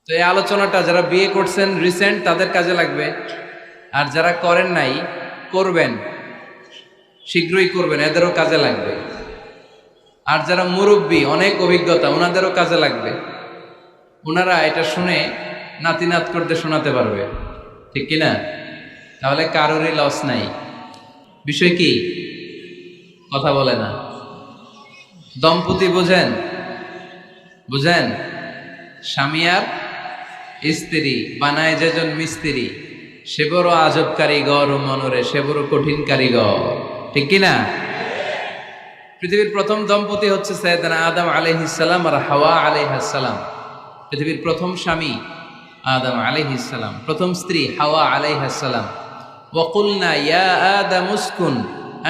তো এই আলোচনাটা যারা বিয়ে করছেন রিসেন্ট তাদের কাজে লাগবে, আর যারা করেন নাই করবেন, শীঘ্রই করবেন, এদেরও কাজে লাগবে। আর যারা মুরব্বী অনেক অভিজ্ঞতা ওনাদেরও কাজে লাগবে, ওনারা এটা শুনে নাতি নাত করতে শোনাতে পারবে, ঠিক কিনা? তাহলে কারোরই লস নাই। বিষয় কি? কথা বলে না। দম্পতি বোঝেন? বুঝেন? স্বামী আর স্ত্রী বানায় যেজন মিস্ত্রি, সে বড় আজব কারিগর ও মনরে সে বড় কঠিন কারিগর, ঠিক কিনা? পৃথিবীর প্রথম দম্পতি হচ্ছে সাইয়েদনা আদম আলাইহিস সালাম আর হাওয়া আলাইহাস সালাম। পৃথিবীর প্রথম স্বামী আদম আলাইহিস সালাম, প্রথম স্ত্রী হাওয়া আলাইহাস সালাম। ওয়া কুলনা ইয়া আদম উসকুন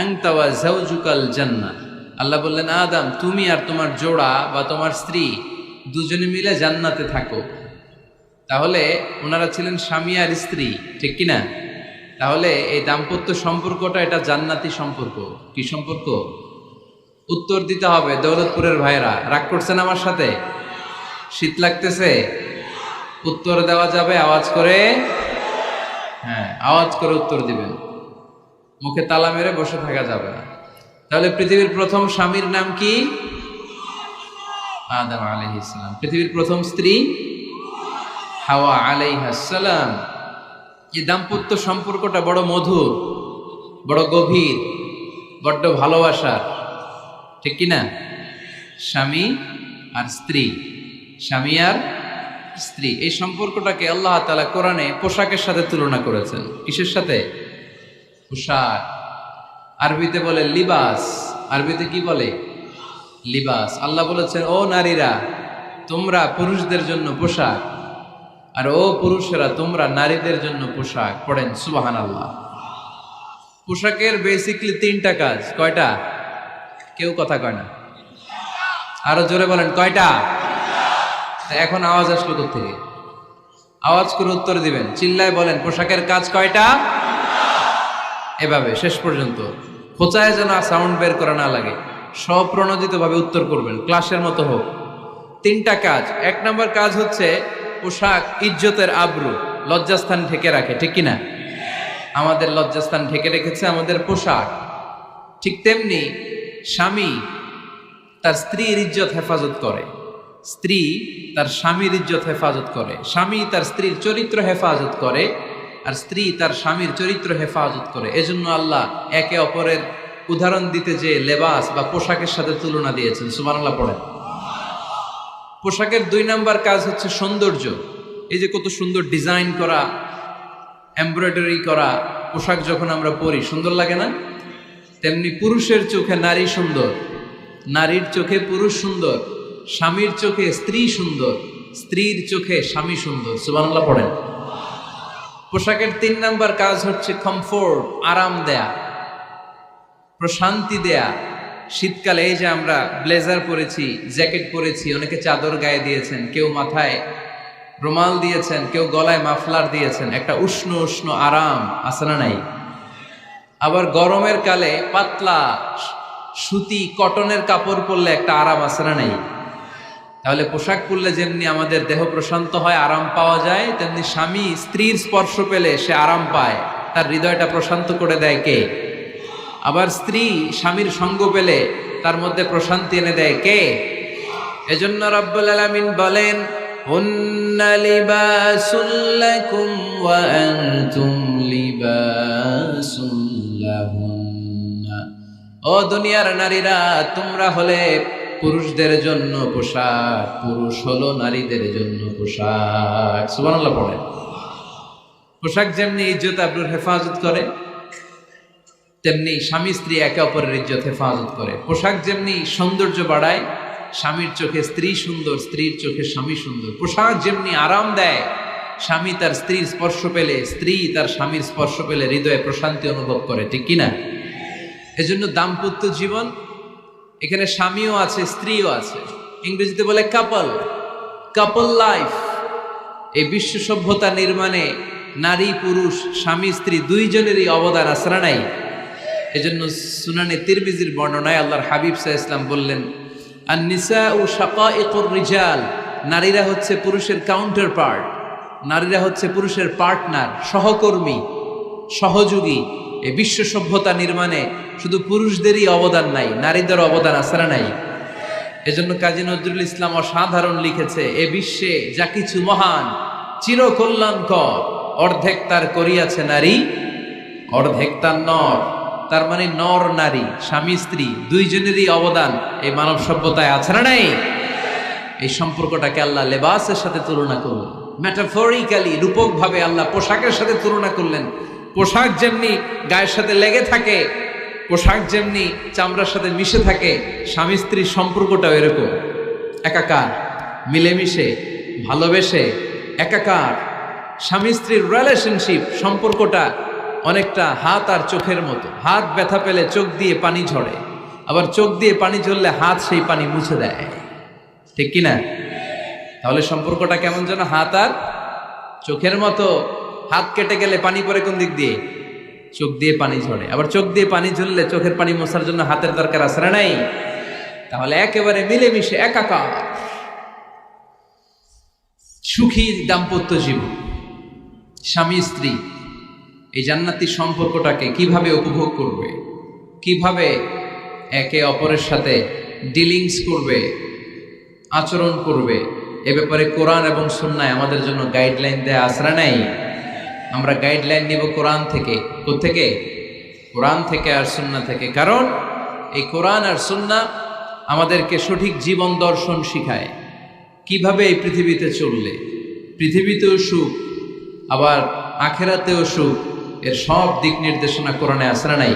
আনতা ওয়া যাওজুকাল জান্নাহ। আল্লাহ বললেন, আদম তুমি আর তোমার জোড়া বা তোমার স্ত্রী দুজনে মিলে জান্নাতে থাকো। তাহলে ওনারা ছিলেন স্বামী আর স্ত্রী, ঠিক কিনা? তাহলে এই দাম্পত্য সম্পর্কটা এটা জান্নাতি সম্পর্ক। কি সম্পর্ক? উত্তর দিতে হবে দৌলতপুরের ভাইরা। রাগ করছেন আমার সাথে? শীত লাগতেছে? উত্তর দেওয়া যাবে আওয়াজ করে? হ্যাঁ, আওয়াজ করে উত্তর দিবেন, মুখে তালা মেরে বসে থাকা যাবে না। তাহলে পৃথিবীর প্রথম স্বামীর নাম কি? আদম আলাইহিস সালাম। পৃথিবীর প্রথম স্ত্রী হাওয়া আলাইহাস সালাম। এই দাম্পত্য সম্পর্কটা বড় মধুর, বড় গভীর, বড্ড ভালোবাসার, ঠিক কিনা? স্বামী আর স্ত্রী, স্বামী আর স্ত্রী, এই সম্পর্কটাকে আল্লাহ তাআলা কোরআনে পোশাকের সাথে তুলনা করেছেন। কিসের সাথে? পোশাক। আরবিতে বলে লিবাস। আরবিতে কি বলে? লিবাস। আল্লাহ বলেছেন, ও নারীরা তোমরা পুরুষদের জন্য পোশাক, আর ও পুরুষেরা তোমরা নারীদের জন্য পোশাক। পড়েন সুবহানাল্লাহ। পোশাকের বেসিকলি তিনটা কাজ। কয়টা? কেউ কথা কয় না, আরো জোরে বলেন কয়টা? এখন আওয়াজ আসলো কোত্থেকে? আওয়াজ করে উত্তর দিবেন, চিল্লায় বলেন পোশাকের কাজ কয়টা? এভাবে শেষ পর্যন্ত খোঁচায় যেন সাউন্ড বের করা না লাগে, স্বপ্রণোদিত ভাবে উত্তর করবেন, ক্লাসের মতো হোক। তিনটা কাজ। এক নম্বর কাজ হচ্ছে পোশাক ইজ্জতের আবরু, লজ্জাস্থান ঢেকে রাখে, ঠিক কিনা? আমাদের লজ্জাস্থান ঢেকে রেখেছে আমাদের পোশাক। ঠিক তেমনি স্বামী তার স্ত্রীর ইজ্জত হেফাজত করে, স্ত্রী তার স্বামীর ইজ্জত হেফাজত করে, স্বামী তার স্ত্রীর চরিত্র হেফাজত করে, আর স্ত্রী তার স্বামীর চরিত্র হেফাজত করে। এজন্য আল্লাহ একে অপরের উদাহরণ দিতে যে লেবাস বা পোশাকের সাথে তুলনা দিয়েছেন। সুবহানাল্লাহ পড়েন। পোশাকের দুই নাম্বার কাজ হচ্ছে সৌন্দর্য। এই যে কত সুন্দর ডিজাইন করা, এমব্রয়ডারি করা পোশাক যখন আমরা পরি সুন্দর লাগে না? তেমনি পুরুষের চোখে নারী সুন্দর, নারীর চোখে পুরুষ সুন্দর, স্বামীর চোখে স্ত্রী সুন্দর, স্ত্রীর চোখে স্বামী সুন্দর। সুবহানাল্লাহ পড়েন। পোশাকের তিন নাম্বার কাজ হচ্ছে কমফোর্ট, আরাম দেয়া, প্রশান্তি দেয়া। শীতকালে এই যে আমরা ব্লেজার পরেছি, জ্যাকেট পরেছি, অনেকে চাদর গায়ে দিয়েছেন, কেউ মাথায় রুমাল দিয়েছেন, কেউ গলায় মাফলার দিয়েছেন, একটা উষ্ণ উষ্ণ আরাম আছে না নাই? আবার গরমের কালে পাতলা সুতি কটনের কাপড় পরলে একটা আরাম আছে না নাই? তাহলে পোশাক পরলে যেমনি আমাদের দেহ প্রশান্ত হয়, আরাম পাওয়া যায়, তেমনি স্বামী স্ত্রীর স্পর্শ পেলে সে আরাম পায়, তার হৃদয়টা প্রশান্ত করে দেয় কে? আবার স্ত্রী স্বামীর সঙ্গ পেলে তার মধ্যে প্রশান্তি এনে দেয় কে? এজন্য রাব্বুল আলামিন বলেন, হুন্না লিবাসুল লাকুম ওয়া আনতুম লিবাসুল লাহুন্না। ও দুনিয়ার নারীরা, তোমরা হলে পুরুষদের জন্য পোশাক, পুরুষ হলো নারীদের জন্য পোশাক। সুবহানাল্লাহ পড়েন। পোশাক যেমনি ইজ্জত আবরুর হেফাজত করে, তেমনি স্বামী স্ত্রী একে অপরের ইজ্জত হেফাজত করে। পোশাক যেমনি সৌন্দর্য বাড়ায়, স্বামীর চোখে স্ত্রী সুন্দর, স্ত্রীর চোখে স্বামী সুন্দর। পোশাক যেমনি আরাম দেয়, স্বামী তার স্ত্রীর স্পর্শ পেলে, স্ত্রী তার স্বামীর স্পর্শ পেলে হৃদয়ে প্রশান্তি অনুভব করে, ঠিক কিনা? এজন্য দাম্পত্য জীবন, এখানে স্বামীও আছে স্ত্রীও আছে, ইংরেজিতে বলে কাপল, কাপল লাইফ। এই বিশ্ব সভ্যতা নির্মাণে নারী পুরুষ, স্বামী স্ত্রী দুইজনেরই অবদান আছে না নাই? এজন্য সুনানে তিরমিজির বর্ণনায় আল্লাহর হাবিব সাল্লাল্লাহু আলাইহি ওয়াসাল্লাম বললেন, আন-নিসাউ শাকাইকুর রিজাল নারীরা হচ্ছে পুরুষের কাউন্টার পার্ট, নারীরা হচ্ছে পুরুষের পার্টনার, সহকর্মী, সহযোগী। এই বিশ্ব সভ্যতা নির্মাণে শুধু পুরুষদেরই অবদান নাই, নারীদের অবদান আছে না নাই? এজন্য কাজী নজরুল ইসলাম অসাধারণ লিখেছে, এ বিশ্বে যা কিছু মহান চিরকল্যাণকর, অর্ধেক তার করিয়াছে নারী, অর্ধেক তার নর। তার মানে নর নারী, স্বামী স্ত্রী দুইজনেরই অবদান এই মানব সভ্যতায় আছে না নাই? এই সম্পর্কটাকে আল্লাহ লেবাসের সাথে তুলনা করলেন, মেটাফরিক্যালি, রূপক ভাবে আল্লাহ পোশাকের সাথে তুলনা করলেন। পোশাক যেমনি গায়ের সাথে লেগে থাকে, পোশাক যেমনি চামড়ার সাথে মিশে থাকে, স্বামী স্ত্রীর সম্পর্কটাও এরকম একাকার, মিলেমিশে, ভালোবেসে একাকার। স্বামী স্ত্রীর রিলেশনশিপ সম্পর্কটা অনেকটা হাত আর চোখের মতো। হাত ব্যথা পেলে চোখ দিয়ে পানি ঝরে, আবার চোখ দিয়ে পানি ঝরলে হাত সেই পানি মুছে দেয়, ঠিক কিনা? তাহলে সম্পর্কটা কেমন যেন হাত আর চোখের মতো। হাত কেটে গেলে পানি পড়ে কোন দিক দিয়ে? চোখ দিয়ে পানি ঝরে। আবার চোখ দিয়ে পানি ঝরলে চোখের পানি মোছার জন্য হাতের দরকার আছে না নাই? তাহলে একেবারে মিলেমিশে একাকার সুখী দাম্পত্য জীবন। স্বামী স্ত্রী এই জান্নাতি সম্পর্কটাকে কিভাবে উপভোগ করবে, কিভাবে একে অপরের সাথে ডিলিংস করবে, আচরণ করবে, এ ব্যাপারে কোরআন এবং সুন্নায় আমাদের জন্য গাইডলাইন দেয়া আছে না নাই? আমরা গাইডলাইন নিব কোরআন থেকে। কোত্থেকে? কোরআন থেকে আর সুন্নাহ থেকে। কারণ এই কোরআন আর সুন্নাহ আমাদেরকে সঠিক জীবন দর্শন শিখায়, কিভাবে এই পৃথিবীতে চললে পৃথিবীতেও সুখ, আবার আখেরাতেও সুখ, এর সব দিক নির্দেশনা কোরআনে আছে না নাই?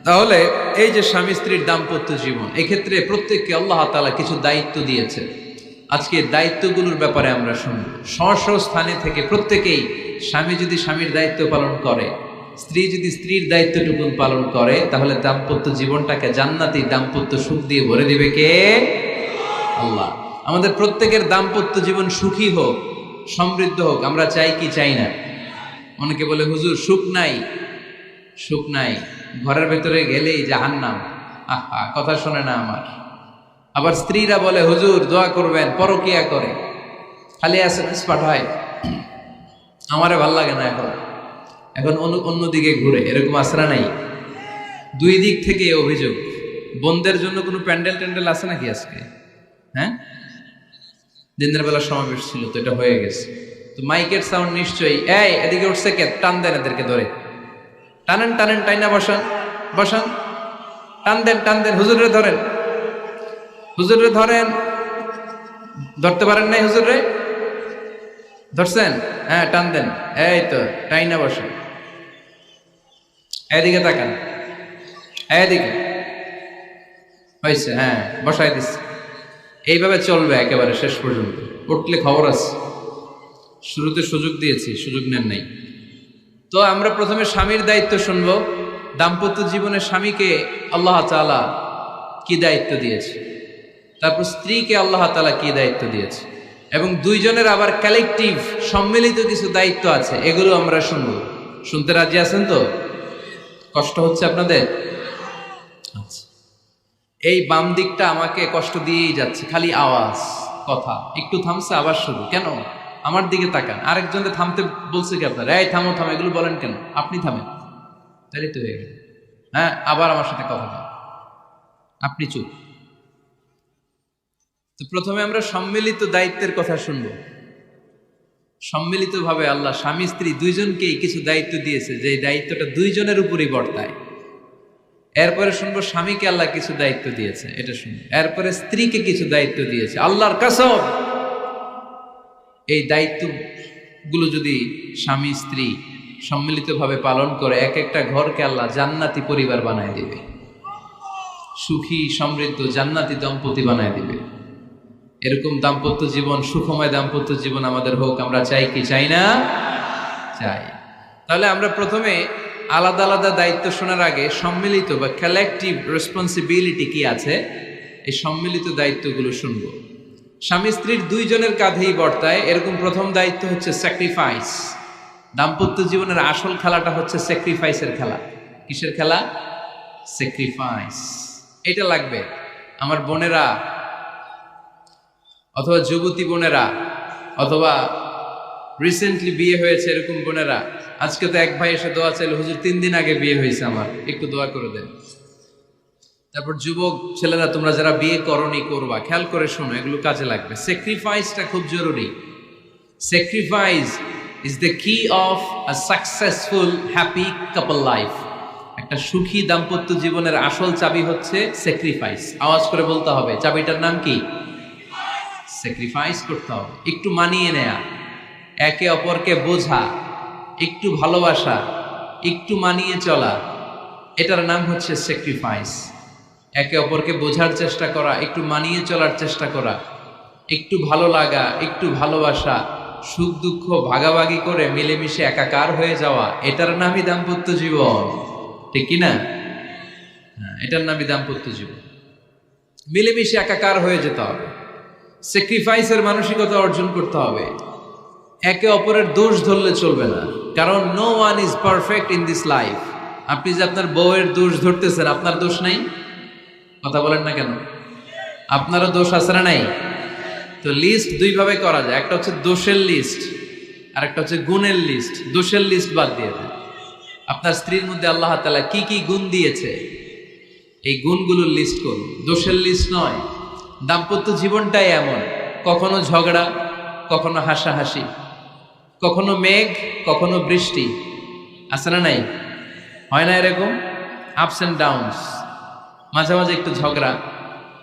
তাহলে এই যে স্বামী স্ত্রীর দাম্পত্য জীবন, এক্ষেত্রে প্রত্যেককে আল্লাহ তাআলা কিছু দায়িত্ব দিয়েছে। আজকে দায়িত্বগুলোর ব্যাপারে আমরা শুনব। স্ব স্থানে থেকে প্রত্যেকেই, স্বামী যদি স্বামীর দায়িত্ব পালন করে, স্ত্রী যদি স্ত্রীর দায়িত্বটুকু পালন করে, তাহলে দাম্পত্য জীবনটাকে জান্নাতি দাম্পত্য সুখ দিয়ে ভরে দিবে কে? আল্লাহ। আমাদের প্রত্যেকের দাম্পত্য জীবন সুখী হোক, সমৃদ্ধ হোক, আমরা চাই কি চাই না? অনেকে বলে হুজুর সুখ নাই, সুখ নাই, ঘরের ভেতরে গেলেই জাহান্নাম। আহা, কথা শোনে না আমার। আবার স্ত্রীরা বলে হুজুর দোয়া করবেন, পরকিয়া করে, খালি এসএমএস পাঠায়, আমারে ভাল লাগে না, এখন এখন অন্যদিকে ঘুরে। এরকম আসরা নাই? দুই দিক থেকে অভিযোগ। বোনদের জন্য কোনো প্যান্ডেল ট্যান্ডেল আছে নাকি আজকে? হ্যাঁ, দিনের বেলা সমাবেশ ছিল তো, এটা হয়ে গেছে তো মাইকের সাউন্ড নিশ্চয়ই। এই এদিকে উঠছে কে? টান দেন এদেরকে ধরে, টানেন টানেন, টাইনা বসান বসান, টান দেন টান দেন, হুজুরে ধরেন, হুজুরে ধরেন। ধরতে পারেন নাই হুজুরে? ধরছেন? হ্যাঁ, টান দেন। এই তো, টাইনা বসেন। এদিকে তাকান, এদিকে হয়েছে, হ্যাঁ বসাই দিচ্ছে। এইভাবে চলবে একেবারে শেষ পর্যন্ত। উঠলে খবর আছে। শুরুতে সুযোগ দিয়েছি, সুযোগ নেন নাই। তো আমরা প্রথমে স্বামীর দায়িত্ব শুনবো। দাম্পত্য জীবনে স্বামীকে আল্লাহ তাআলা কি দায়িত্ব দিয়েছে, তারপর স্ত্রীকে আল্লাহ তাআলা কি দায়িত্ব দিয়েছে, এবং দুইজনের আবার কালেকটিভ সম্মিলিত কিছু দায়িত্ব আছে, এগুলো আমরা শুনবো। শুনতে রাজি আছেন তো? কষ্ট হচ্ছে আপনাদের? আচ্ছা, এই বাম দিকটা আমাকে কষ্ট দিয়েই যাচ্ছে, খালি আওয়াজ, কথা। একটু থামছে আবার শুরু। কেন? আমার দিকে তাকান। আরেকজনকে থামতে বলছে কি আপনারা? এই থামো থামো, এগুলো বলেন কেন? আপনি থামেন, তাহলে তো হয়ে গেল। হ্যাঁ, আবার আমার সাথে কথা বলেন, আপনি চুপ। তো প্রথমে আমরা সম্মিলিত দায়িত্বের কথা শুনবো। সম্মিলিতভাবে আল্লাহ স্বামী স্ত্রী দুইজনকেই কিছু দায়িত্ব দিয়েছে, যে দায়িত্বটা দুইজনের উপরই বর্তায়। এরপরে শুনবো স্বামীকে আল্লাহ কিছু দায়িত্ব দিয়েছে, এটা শুনবো। এরপরে স্ত্রীকে কিছু দায়িত্ব দিয়েছে। আল্লাহর কসম, এই দায়িত্বগুলো যদি স্বামী স্ত্রী সম্মিলিতভাবে পালন করে, এক একটা ঘরকে আল্লাহ জান্নাতি পরিবার বানায় দিবে, সুখী সমৃদ্ধ জান্নাতি দম্পতি বানায় দিবে। এরকম দাম্পত্য জীবন, সুখময় দাম্পত্য জীবন আমাদের হোক। আমরা চাই কি চাই না? চাই। তাহলে আমরা প্রথমে আলাদা আলাদা দায়িত্ব শোনার আগে সম্মিলিত বা কালেকটিভ রেসপন্সিবিলিটি কি আছে, এই সম্মিলিত দায়িত্বগুলো শুনবো। স্বামী স্ত্রীর দুইজনের কাঁধেই বর্তায় এরকম প্রথম দায়িত্ব হচ্ছে স্যাক্রিফাইস। দাম্পত্য জীবনের আসল খেলাটা হচ্ছে স্যাক্রিফাইসের খেলা। কিসের খেলা? স্যাক্রিফাইস। এটা লাগবে। আমার বোনেরা অথবা যুবতী বোনেরা, অথবা রিসেন্টলি বিয়ে হয়েছে এরকম বোনেরা, আজকে তো এক ভাই এসে দোয়া চাইল, হুজুর 3 দিন আগে বিয়ে হয়েছে আমার, একটু দোয়া করে দেন। তারপর যুবক ছেলেরা, তোমরা যারা বিয়ে করনি করবা, খেয়াল করে শোনো, এগুলো কাজে লাগবে। স্যাক্রিফাইসটা খুব জরুরি। স্যাক্রিফাইস ইজ দ্য কি of a successful happy couple life. একটা সুখী দাম্পত্য জীবনের আসল চাবি হচ্ছে স্যাক্রিফাইস। আওয়াজ করে বলতে হবে, চাবিটার নাম কি? স্যাক্রিফাইস করতে হবে, একটু মানিয়ে নেয়া, একে অপরকে বোঝা, একটু ভালোবাসা, একটু মানিয়ে চলা, এটার নাম হচ্ছে স্যাক্রিফাইস। একে অপরকে বোঝার চেষ্টা করা, একটু মানিয়ে চলার চেষ্টা করা, একটু ভালো লাগা, একটু ভালোবাসা, সুখ দুঃখ ভাগাভাগি করে মিলেমিশে একাকার হয়ে যাওয়া, এটার নামই দাম্পত্য জীবন, ঠিক কিনা? এটার নামই দাম্পত্য জীবন। মিলেমিশে একাকার হয়ে যেতে হবে, স্যাক্রিফাইসের মানসিকতা অর্জন করতে হবে। একে অপরের দোষ ধরলে চলবে না, কারণ no one is perfect in this life. আপনি যে আপনার বউয়ের দোষ ধরতেছেন, আপনার দোষ নাই? কথা বলেন না কেন? আপনারও দোষ আছে না নাই? তো লিস্ট দুই ভাবে করা যায়, একটা হচ্ছে দোষের লিস্ট, আর একটা হচ্ছে গুণের লিস্ট। দোষের লিস্ট বাদ দিয়ে দেন। আপনার স্ত্রীর মধ্যে আল্লাহ তাআলা কি কি গুণ দিয়েছে, এই গুণগুলোর লিস্ট করুন, দোষের লিস্ট নয়। দাম্পত্য জীবনটাই এমন, কখনো ঝগড়া, কখনো হাসাহাসি, কখনো মেঘ, কখনো বৃষ্টি, আছে না নাই? হয় না এরকম? আপস অ্যান্ড ডাউনস, মাঝে মাঝে একটু ঝগড়া,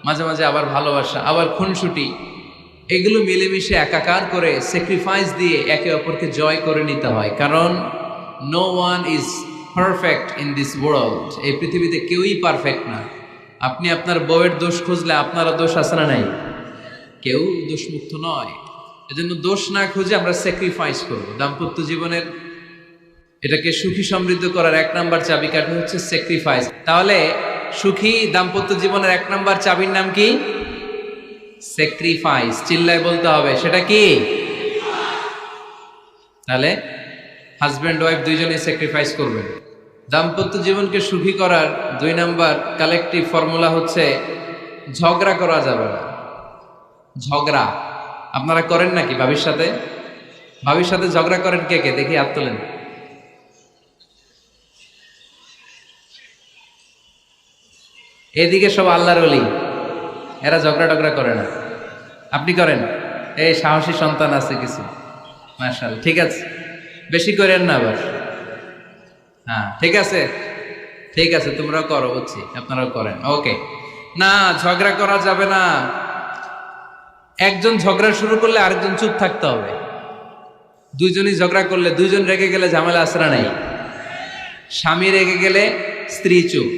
মাঝে মাঝে আবার ভালোবাসা, আবার খুনসুটি, এগুলো মিলেমিশে একাকার করে স্যাক্রিফাইস দিয়ে একে অপরকে জয় করে নিতে হয়। কারণ no one is perfect in this world. এই পৃথিবীতে কেউই পারফেক্ট না। আপনি আপনার বউয়ের দোষ খুঁজলে আপনারও দোষ আছে না নাই? কেউ দোষমুক্ত নয়। এজন্য দোষ না খুঁজে আমরা স্যাক্রিফাইস করব। দাম্পত্য জীবনের এটাকে সুখী সমৃদ্ধ করার 1 নাম্বার চাবিকাঠি হচ্ছে স্যাক্রিফাইস। তাহলে সুখী দাম্পত্য জীবনের 1 নাম্বার চাবির নাম কি? স্যাক্রিফাইস। চিল্লায় বলতে হবে, সেটা কি? তাহলে হাজব্যান্ড ওয়াইফ দুইজনেই স্যাক্রিফাইস করবেন। দাম্পত্য জীবনকে সুখী করার 2 নাম্বার কালেকটিভ ফর্মুলা হচ্ছে ঝগড়া করা যাবে না। ঝগড়া আপনারা করেন নাকি ভাবির সাথে? ভাবির সাথে ঝগড়া করেন কে কে? দেখি হাত তোলেন। এদিকে সব আল্লাহর ওলি, এরা ঝগড়া টগড়া করে না। আপনি করেন? এই সাহসী সন্তান আছে কিছু, মাশাআল্লাহ। ঠিক আছে, বেশি করেন না আবার। হ্যাঁ ঠিক আছে, ঠিক আছে, তোমরাও করো, বুঝছি, আপনারাও করেন। ওকে, না ঝগড়া করা যাবে না। একজন ঝগড়া শুরু করলে আরেকজন চুপ থাকতে হবে। দুইজনই ঝগড়া করলে, দুইজন রেগে গেলে ঝামেলা আসরা নাই। স্বামী রেগে গেলে স্ত্রী চুপ,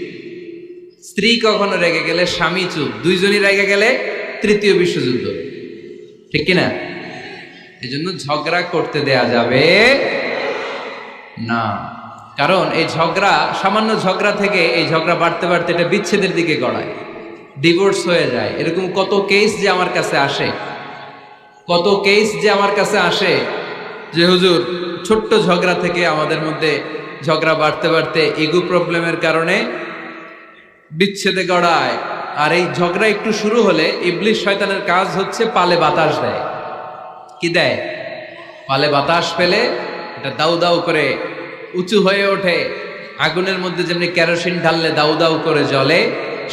স্ত্রী কখনো রেগে গেলে স্বামী চুপ, দুইজনই রেগে গেলে তৃতীয় বিশ্বযুদ্ধ, ঠিক কিনা? এই জন্য ঝগড়া করতে দেয়া যাবে না। কারণ এই ঝগড়া, সামান্য ঝগড়া থেকে এই ঝগড়া বাড়তে বাড়তে এটা বিচ্ছেদের দিকে গড়ায়, ডিভোর্স হয়ে যায়। এরকম কত কেস যে আমার কাছে আসে, কত কেস যে আমার কাছে আসে যে হুজুর ছোট্ট ঝগড়া থেকে আমাদের মধ্যে ঝগড়া বাড়তে বাড়তে ইগো প্রবলেমের কারণে বিচ্ছেদে গড়ায়। আর এই ঝগড়া একটু শুরু হলে ইবলিস শয়তানের কাজ হচ্ছে পালে বাতাস দেয়। কি দেয়? পালে বাতাস পেলে এটা দাউ দাউ করে উঁচু হয়ে ওঠে। আগুনের মধ্যে যেমনি কেরোসিন ঢাললে দাউ দাউ করে জ্বলে,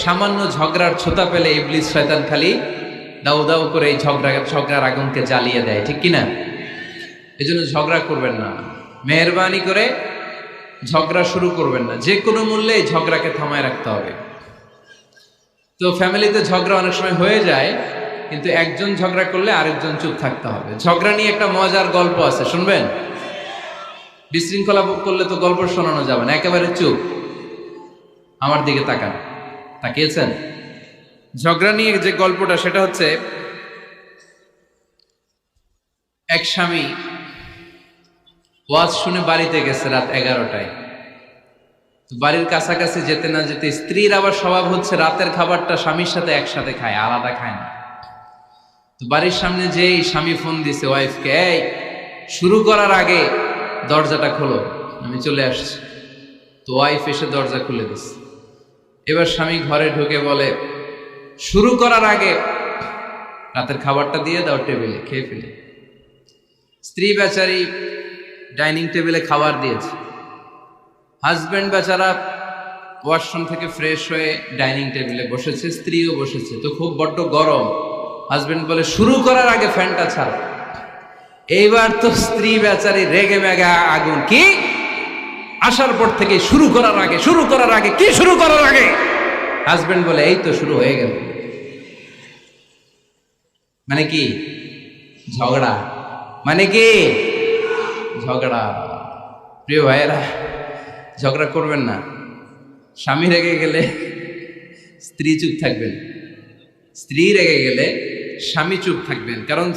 সামান্য ঝগড়ার ছোতা পেলে ইবলিস শয়তান খালি দাউ দাউ করে এই ঝগড়ার আগুনকে জ্বালিয়ে দেয়, ঠিক কিনা? এই জন্য ঝগড়া করবেন না, মেহরবানি করে ঝগড়া শুরু করবেন না। যে কোনো মূল্যে এই ঝগড়াকে থামায় রাখতে হবে। তো ফ্যামিলিতে ঝগড়া অনেক সময় হয়ে যায়, কিন্তু একজন ঝগড়া করলে আরেকজন চুপ থাকতে হবে। ঝগড়া নিয়ে একটা মজার গল্প আছে, শুনবেন? বিশৃঙ্খলা করলে তো গল্প শোনানো যাবে না, একেবারে চুপ। আমার দিকে তাকান, তাকিয়েছেন? ঝগড়া নিয়ে যে গল্পটা, সেটা হচ্ছে এক স্বামী ওয়াজ শুনে বাড়িতে গেছে রাত 11টায়। বাড়ির কাছাকাছি যেতে না যেতে স্ত্রীর আবার স্বভাব হচ্ছে রাতের খাবারটা স্বামীর সাথে একসাথে খায়, আলাদা খায় না। তো বাড়ির সামনে যেই স্বামী ফোন দিছে ওয়াইফকে, এই শুরু করার আগে দরজাটা খোলো, আমি চলে আসছি। তো ওয়াইফ এসে দরজা খুলে দিছে। এবার স্বামী ঘরে ঢুকে বলে, শুরু করার আগে রাতের খাবারটা দিয়ে দাও টেবিলে, খেয়ে ফেলে। স্ত্রী বেচারি ডাইনিং টেবিলে খাবার দিয়েছে, হাজব্যান্ড বেচারা ওয়াশরুম থেকে ফ্রেশ হয়ে ডাইনিং টেবিলে বসেছে, স্ত্রীও বসেছে। তো খুব বড্ড গরম। হাজব্যান্ড বলে শুরু করার আগে ফ্যানটা ছাড়। এইবার তো স্ত্রী বেচারি রেগে মেগে আগুন, কি আসার পর থেকে শুরু করার আগে কি শুরু করার আগে? হাজব্যান্ড বলে এই তো শুরু হয়ে গেল। মানে কি? ঝগড়া। মানে কি? ঝগড়া। প্রিয় ভাইয়েরা, ঝগড়া করবেন না। স্বামী রেগে গেলে স্ত্রী চুপ থাকবেন, স্ত্রী রেগে গেলে স্বামী চুপ থাকবেন। কারণ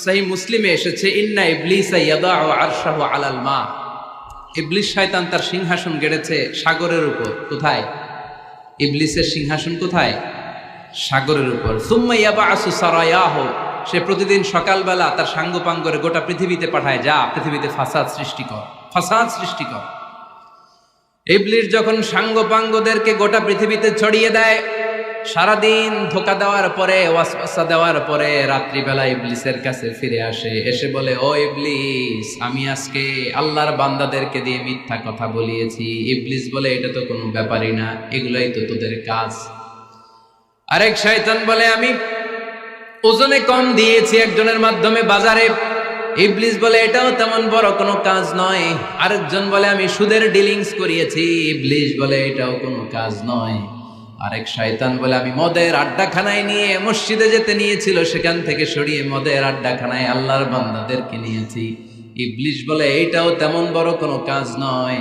সহিহ মুসলিমে এসেছে, ইন্না ইবলিসা ইয়াদাউ আরশাহু আলাল মা। ইবলিস শয়তান তার সিংহাসন গেড়েছে সাগরের উপর। কোথায়? ইবলিসের সিংহাসন কোথায়? সাগরের উপর। সুম্মা ইয়াবআসু সারায়াহু, সে প্রতিদিন সকালবেলা তার সাঙ্গপাঙ্গরে গোটা পৃথিবীতে পাঠায়, যা পৃথিবীতে ফাসাদ সৃষ্টি কর। ইবলিস যখন সাঙ্গপাঙ্গদেরকে গোটা পৃথিবীতে ছড়িয়ে দেয়, সারাদিন ধোকা দেওয়ার পরে, ওয়াসওয়াসা দেওয়ার পরে, রাত্রিবেলা ইবলিসের কাছে ফিরে আসে, এসে বলে, ও ইবলিস, আমি আজকে আল্লাহর বান্দাদেরকে দিয়ে মিথ্যা কথা বলিয়েছি। ইবলিস বলে, এটা তো কোনো ব্যাপারই না, এগুলাই তো তোদের কাজ। আরেক শয়তান বলে, আমি ওজনে কম দিয়েছি একজনের মাধ্যমে বাজারে। ইবলিস বলে, এটাও তেমন বড় কোনো কাজ নয়। আরেকজন বলে, আমি সুদের ডিলিংস করিয়েছি। ইবলিস বলে, এটাও কোনো কাজ নয়। আরেক শয়তান বলে, আমি মদের আড্ডাখানায় নিয়ে মসজিদে যেতে নিয়েছিল, সেখান থেকে সরিয়ে মদের আড্ডাখানায় আল্লাহর বান্দাদেরকে নিয়েছি। ইবলিস বলে, এইটাও তেমন বড় কোনো কাজ নয়।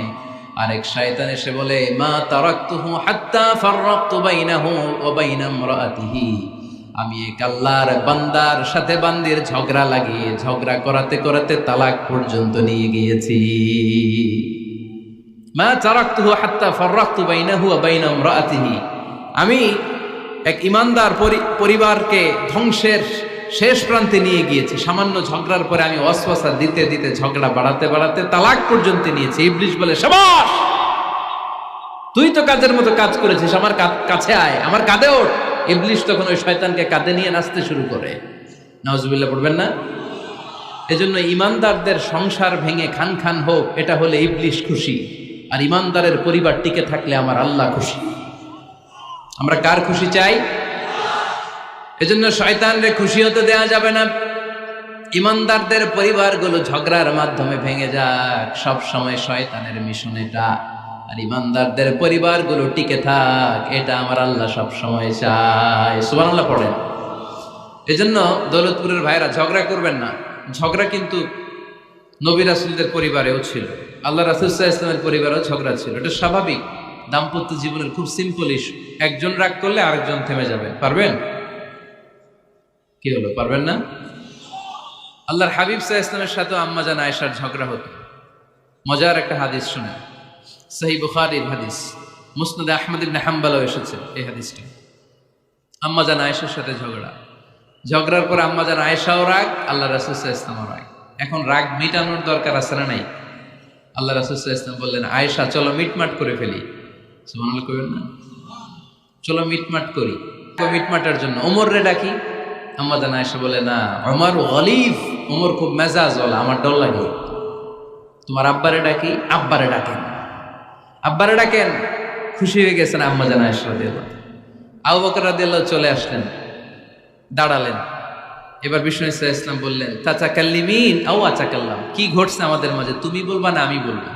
আরেক শয়তান এসে বলে, মা তারাকতুহু হাত্তা ফাররাকতু বাইনাহু ওয়া বাইনা ইমরাআতিহি, আমি এক আল্লাহর বান্দার সাথে বান্দির ঝগড়া লাগিয়ে ঝগড়া করাতে করাতে তালাক পর্যন্ত নিয়ে গিয়েছি। মা তারাকতুহু হাত্তা ফাররাকতু বাইনাহু ওয়া বাইনা ইমরাআতিহি, আমি এক ইমানদার পরিবারকে ধ্বংসের শেষ প্রান্তে নিয়ে গিয়েছি। সামান্য ঝগড়ার পরে আমি ওয়াসওয়াসা দিতে দিতে ঝগড়া বাড়াতে বাড়াতে তালাক পর্যন্ত নিয়েছি। ইবলিস বলে, শাবাশ, তুই তো কাজের মতো কাজ করেছিস, আমার কাছে আয়, আমার কাঁধে ওঠ। ইবলিস তখন ওই শয়তানকে কাঁধে নিয়ে নাচতে শুরু করে। নাউজুবিল্লাহ পড়বেন না? এজন্য ইমানদারদের সংসার ভেঙে খান খান হোক, এটা হলে ইবলিস খুশি, আর ইমানদারের পরিবার টিকে থাকলে আমার আল্লাহ খুশি। আমরা কার খুশি চাই? এজন্য শয়তানরে খুশি হতে দেয়া যাবে না। ইমানদারদের পরিবারগুলো ঝগড়ার মাধ্যমে ভেঙে যাক, সব সময় শয়তানের মিশন এটা। আর ইমানদারদের পরিবারগুলো টিকে থাক, এটা আমার আল্লাহ সব সময় চায়। সুবহানাল্লাহ পড়েন। এজন্য দৌলতপুরের ভাইরা ঝগড়া করবেন না। ঝগড়া কিন্তু নবী রাসূলদের পরিবারেও ছিল, আল্লাহ রাসূল সাল্লাল্লাহু আলাইহি ওয়াসাল্লামের পরিবারেও ঝগড়া ছিল। এটা স্বাভাবিক। দাম্পত্য জীবনের খুব সিম্পল ইস্যু। একজন রাগ করলে আরেকজন থেমে যাবে। পারবেন? কি হলো, পারবেন না? আল্লাহর হাবিব সাল্লাল্লাহু আলাইহি ওয়াসাল্লামের সাথে আম্মা জান আয়েশার ঝগড়া হতো। মজার একটা হাদিস শুনে, সহিহ বুখারীর হাদিস, মুসনাদ আহমদ ইবনে হাম্বলও এসেছে এই হাদিসটা। আম্মা জান আয়েশার সাথে ঝগড়ার পর আম্মা জান আয়েশাও রাগ, আল্লাহ রাসূল সাল্লাল্লাহু আলাইহি ওয়াসাল্লামও রাগ। এখন রাগ মিটানোর দরকার আছে না নাই? আল্লাহ রাসূল সাল্লাল্লাহু আলাইহি ওয়াসাল্লাম বললেন, আয়েশা চলো মিটমাট করে ফেলি। সুবহানাল্লাহ কইবেন না? চলো মিটমাট করি। মিটমাটের জন্য ওমর রে ডাকি। আম্মা জান আয়েশা বলে, না, ওমর গলিব, ওমর খুব মেজাজওয়ালা, আমার ডর লাগে। তোমার আব্বারে ডাকি। আব্বারে ডাকেন, আব্বারে ডাকেন। খুশি হয়ে গেছেন আম্মা জান আয়েশা রাদিয়াল্লাহু। আবু বকর রাদিয়াল্লাহু চলে আসলেন, দাঁড়ালেন। এবার বিষ্ণু সাল্লাল্লাহু আলাইহি ওয়াসাল্লাম বললেন, তাতাকাল্লিমিন আও আতাকাল্লাম, কি ঘটছে আমাদের মাঝে, তুমি বলবা না আমি বলবো?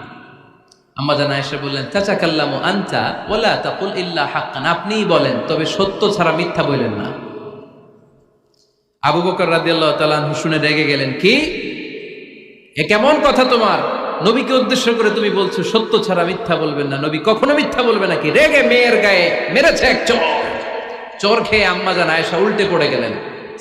আম্মা জান আয়েশা বললেন, তাতাকাল্লামু আনতা ওয়ালা তাকুল ইল্লা হাক্কান, আপনিই বলেন, তবে সত্য ছাড়া মিথ্যা বলেন না। আবু বকর রাদিয়াল্লাহু তাআলা আনহু শুনে রেগে গেলেন, কি এ কেমন কথা তোমার? নবীকে উদ্দেশ্য করে তুমি বলছো সত্য ছাড়া মিথ্যা বলবেন না, নবী কখনো মিথ্যা বলবে নাকি? রেগে মেয়ের গায়ে মেরেছে এক চোর খেয়ে আম্মা জান আয়েশা উল্টে পড়ে গেলেন।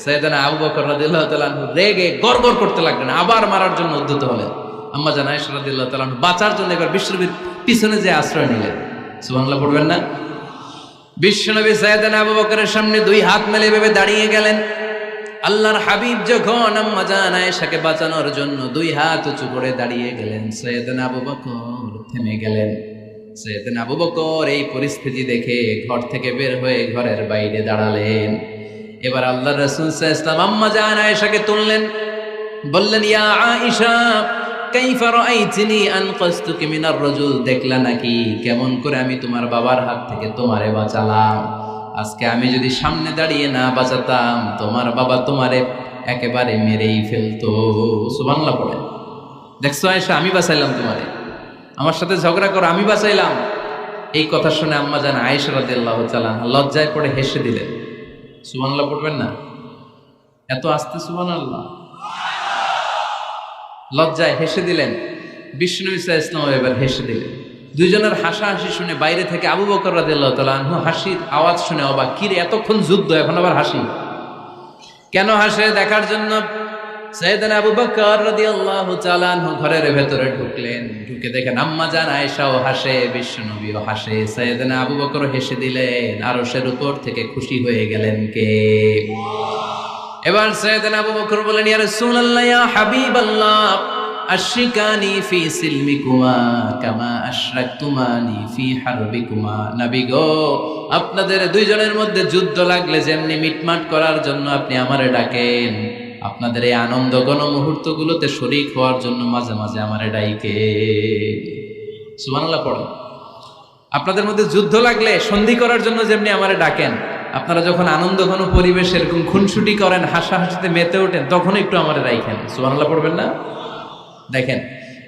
সাইয়েদনা আবু বকর রাদিয়াল্লাহু তাআলা আনহু রেগে গড়গড় করতে লাগলেন, আবার মারার জন্য উদ্যত হলেন। আম্মা জান আয়েশা রাদিয়াল্লাহু তাআলা আনহু বাঁচার জন্য এবার বিশ্বনবীর পিছনে যে আশ্রয় নিলেন। সুবহানাল্লাহ পড়বেন না? বিশ্বনবী সাইয়েদনা আবু বকরের সামনে দুই হাত মেলে ভেবে দাঁড়িয়ে গেলেন। আল্লাহর হাবিব যখন আম্মা জান আয়েশাকে বাঁচানোর জন্য দুই হাত উঁচু করে দাঁড়িয়ে গেলেন, সাইয়েদনা আবু বকর থেমে গেলেন। সাইয়েদনা আবু বকর এই পরিস্থিতি দেখে ঘর থেকে বের হয়ে ঘরের বাইরে দাঁড়ালেন। এবার আল্লাহ রাসূল সাল্লাল্লাহু আলাইহি ওয়াসাল্লাম আম্মা জান আয়েশাকে তুললেন, বললেন, ইয়া আয়েশা কাইফা রাআইতিনি আনকাসতুকি মিনার রাজুল, দেখলা নাকি কেমন করে আমি তোমার বাবার হাত থেকে তোমারে বাঁচালাম। আজকে আমি যদি সামনে দাঁড়িয়ে না বাঁচাতাম, তোমার বাবা তোমারে একেবারে মেরেই ফেলতো। সুবহানাল্লাহ পড়ে। দেখছো আয়েশা, আমি বাঁচাইলাম তোমারে, আমার সাথে ঝগড়া করো, আমি বাঁচাইলাম। এই কথা শুনে আম্মা জান আয়েশা রাদিয়াল্লাহু তাআলা লজ্জায় পড়ে হেসে দিলেন। সুবহানাল্লাহ পড়বেন না? এত আস্তে সুবহানাল্লাহ। লজ্জায় হেসে দিলেন। বিষ্ণু সাল্লাল্লাহু আলাইহি ওয়াসাল্লাম এবার হেসে দিলেন। দুইজনের হাসাহাসি শুনে বাইরে থেকে আবু বকর রাদিয়াল্লাহু তাআলা আনহু হাসির আওয়াজ শুনে অবাক, কি রে এতক্ষণ যুদ্ধ, এখন আবার হাসি কেন? হাসে দেখার জন্য সাইয়েদনা আবু বকর রাদিয়াল্লাহু তাআলা আনহু ঘরের ভেতরে ঢুকলেন। ঢুকে দেখেন আম্মা জান আয়েশাও হাসে, বিশ্বনবীও হাসে, সাইয়েদনা আবু বকর হেসে দিলেন। আরশের উপর থেকে খুশি হয়ে গেলেন কে? এবার সাইয়েদনা আবু বকর বলেন, ইয়া রাসূলুল্লাহ, ইয়া হাবিবাল্লাহ, আশরিকানি ফি সিলমিকুমা কামা আশরাকতুমানি ফি হারবিকুমা। নবী গো, আপনাদের দুইজনের মধ্যে যুদ্ধ লাগলে যেমনি মিটমাট করার জন্য আপনি আমারে ডাকেন, আপনাদের এই আনন্দ ঘন মুহূর্তগুলোতে শরীক হওয়ার জন্য মাঝে মাঝে আমারে ডাইকে। সুবহানাল্লাহ পড়ো। আপনাদের মধ্যে যুদ্ধ লাগলে সন্ধি করার জন্য যেমনি আমারে ডাকেন, আপনারা যখন আনন্দ ঘন পরিবেশ এরকম খুনসুটি করেন, হাসাহাসিতে মেতে ওঠেন, তখন একটু আমারে রাইখেন। সুবহানাল্লাহ পড়বেন না? দেখেন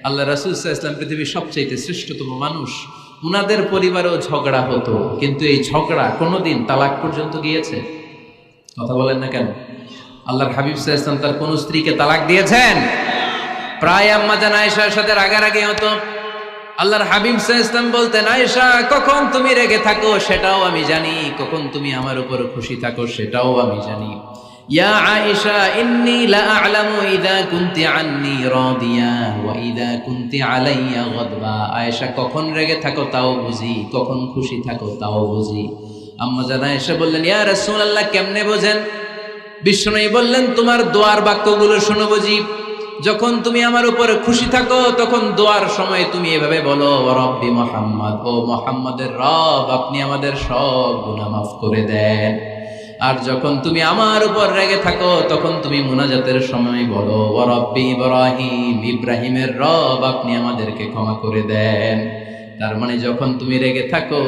আল্লাহ রাসূল সাল্লাল্লাহু আলাইহি ওয়াসাল্লাম পৃথিবীর সবচেয়ে শ্রেষ্ঠতম মানুষ, উনাদের পরিবারেও ঝগড়া হতো, কিন্তু এই ঝগড়া কোনোদিন তালাক পর্যন্ত গিয়েছে? কথা বলেন না কেন? আল্লাহর হাবিব সাল্লাল্লাহু আলাইহি ওয়াসাল্লাম তার কোন স্ত্রীকে তালাক দিয়েছেন? প্রায় আম্মা জান আয়েশার সাথে রাগারাগি হতো। আল্লাহর হাবিব সাল্লাল্লাহু আলাইহি ওয়াসাল্লাম বলতেন, আয়েশা কখন তুমি রেগে থাকো সেটাও আমি জানি, কখন তুমি আমার উপর খুশি থাকো সেটাও আমি জানি। ইয়া আয়েশা ইন্নী লা আ'লামু ইযা কুনতি আন্নী রাদিয়া ওয়া ইযা কুনতি আলাইয়া গাদবা। আয়েশা কখন রেগে থাকো তাও বুঝি, কখন খুশি থাকো তাও বুঝি। আম্মা জান আয়েশা বললেন, ইয়া রাসূলুল্লাহ কেমনে বোঝেন? বিশ্বনবী বললেন, তোমার দোয়ার বাক্যগুলো শোনো বুঝি। যখন তুমি আমার উপরে খুশি থাকো তখন দোয়ার সময় তুমি এভাবে বলো, ওয়া রব্বি মুহাম্মদ, ও মুহাম্মাদের রব, আপনি আমাদের সব গুনাহ মাফ করে দেন। আর যখন তুমি আমার উপর রেগে থাকো তখন তুমি মুনাজাতের সময় বলো, ওয়া রব্বি ইব্রাহিম, ইব্রাহিমের রব, আপনি আমাদেরকে ক্ষমা করে দেন। তার মানে যখন তুমি রেগে থাকো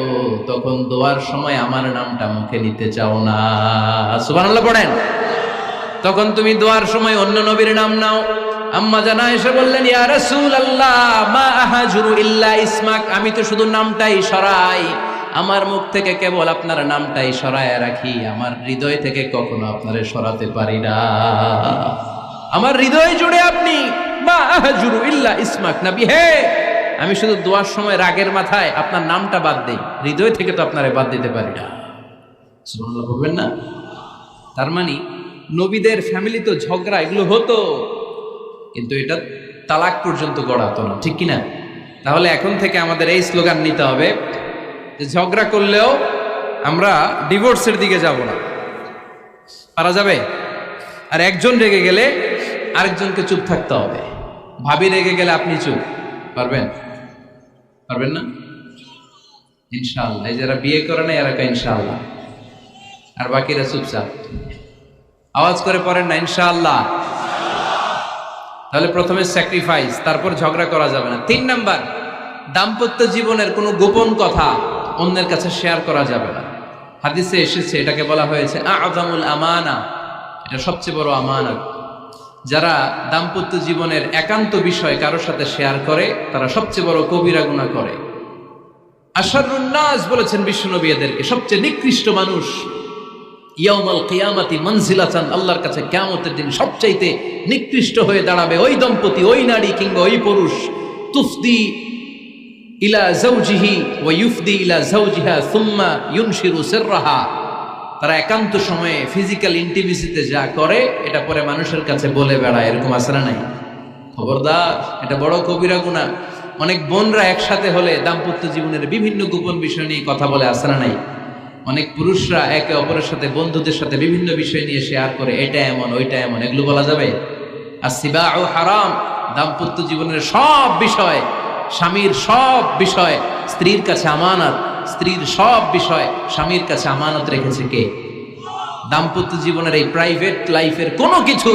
তখন দোয়ার সময় আমার নামটা মুখে নিতে চাও না। সুবহানাল্লাহ পড়েন। তখন তুমি দোয়ার সময় অন্য নবীর নাম নাও। আম্মা জান আয়েশা বললেন, ইয়া রাসূলুল্লাহ মা আহাজুরু ইল্লা ইসমাক, আমি তো শুধু নামটাই সরাই, আমার মুখ থেকে কেবল আপনার নামটাই সরায় রাখি, আমার হৃদয় থেকে কখনো আপনারে সরাতে পারি না। আমার হৃদয় জুড়ে আপনি, মা আহাজুরু ইল্লা ইসমাক, নবী হে, আমি শুধু দোয়ার সময় রাগের মাথায় আপনার নামটা বাদ দেই, হৃদয় থেকে তো আপনারে বাদ দিতে পারি না। সুবহানাল্লাহ বলবেন না? তার মানে নবীদের ফ্যামিলি তো ঝগড়া এগুলো হতো, কিন্তু এটা তালাক পর্যন্ত গড়াতো না, ঠিক কিনা? তাহলে এখন থেকে আমাদের এই স্লোগান নিতে হবে যে ঝগড়া করলেও আমরা ডিভোর্সের দিকে যাব না। পারা যাবে? আর একজন রেগে গেলে আরেকজনকে চুপ থাকতে হবে। ভাবি রেগে গেলে আপনি চুপ, পারবেন? পারবেন না? ইনশাআল্লাহ। এই যারা বিয়ে করে না এরা ইনশাআল্লাহ, আর বাকিরা চুপচাপ। আওয়াজ করে পড়েন না ইনশাআল্লাহ। তাহলে প্রথমে স্যাক্রিফাইস, তারপর ঝগড়া করা যাবে না। 3 নাম্বার, দাম্পত্য জীবনের কোনো গোপন কথা অন্যের কাছে শেয়ার করা যাবে না। হাদিসে এসেছে, এটাকে বলা হয়েছে আ'যামুল আমানা, এটা সবচেয়ে বড় আমানত। যারা দাম্পত্য জীবনের একান্ত বিষয় কারোর সাথে শেয়ার করে তারা সবচেয়ে বড় কবিরা গুনাহ করে। আশারুন নাস বলেছেন বিশ্বনবী এদেরকে, সবচেয়ে নিকৃষ্ট মানুষ। ইয়াউমাল কিয়ামাতি মানজিলাতান, আল্লাহর কাছে কিয়ামতের দিন সবচাইতে নিকৃষ্ট হয়ে দাঁড়াবে ওই দম্পতি, ওই নারী কিংবা ওই পুরুষ, তুফদি ইলা যাওজিহি ওয়া ইউফদি ইলা যাওজিহা সুম্মা ইউনশিরু সিররাহা। তারা একান্ত সময়ে ফিজিক্যাল ইন্টিমেসিতে যা করে এটা পরে মানুষের কাছে বলে বেড়ায়, এরকম আছে না নাই? খবরদার, এটা বড় কবিরা গুনাহ। অনেক বোনরা একসাথে হলে দাম্পত্য জীবনের বিভিন্ন গোপন বিষয় নিয়ে কথা বলে, আছে না নাই? অনেক পুরুষরা একে অপরের সাথে, বন্ধুদের সাথে বিভিন্ন বিষয় নিয়ে শেয়ার করে, এটা এমন ওইটা এমন, এগুলো বলা যাবে? আসিবাউ হারাম। দাম্পত্য জীবনের সব বিষয়, স্বামীর সব বিষয় স্ত্রীর কাছে আমানত, স্ত্রীর সব বিষয় স্বামীর কাছে আমানত রেখেছে কে? দাম্পত্য জীবনের এই প্রাইভেট লাইফের কোনো কিছু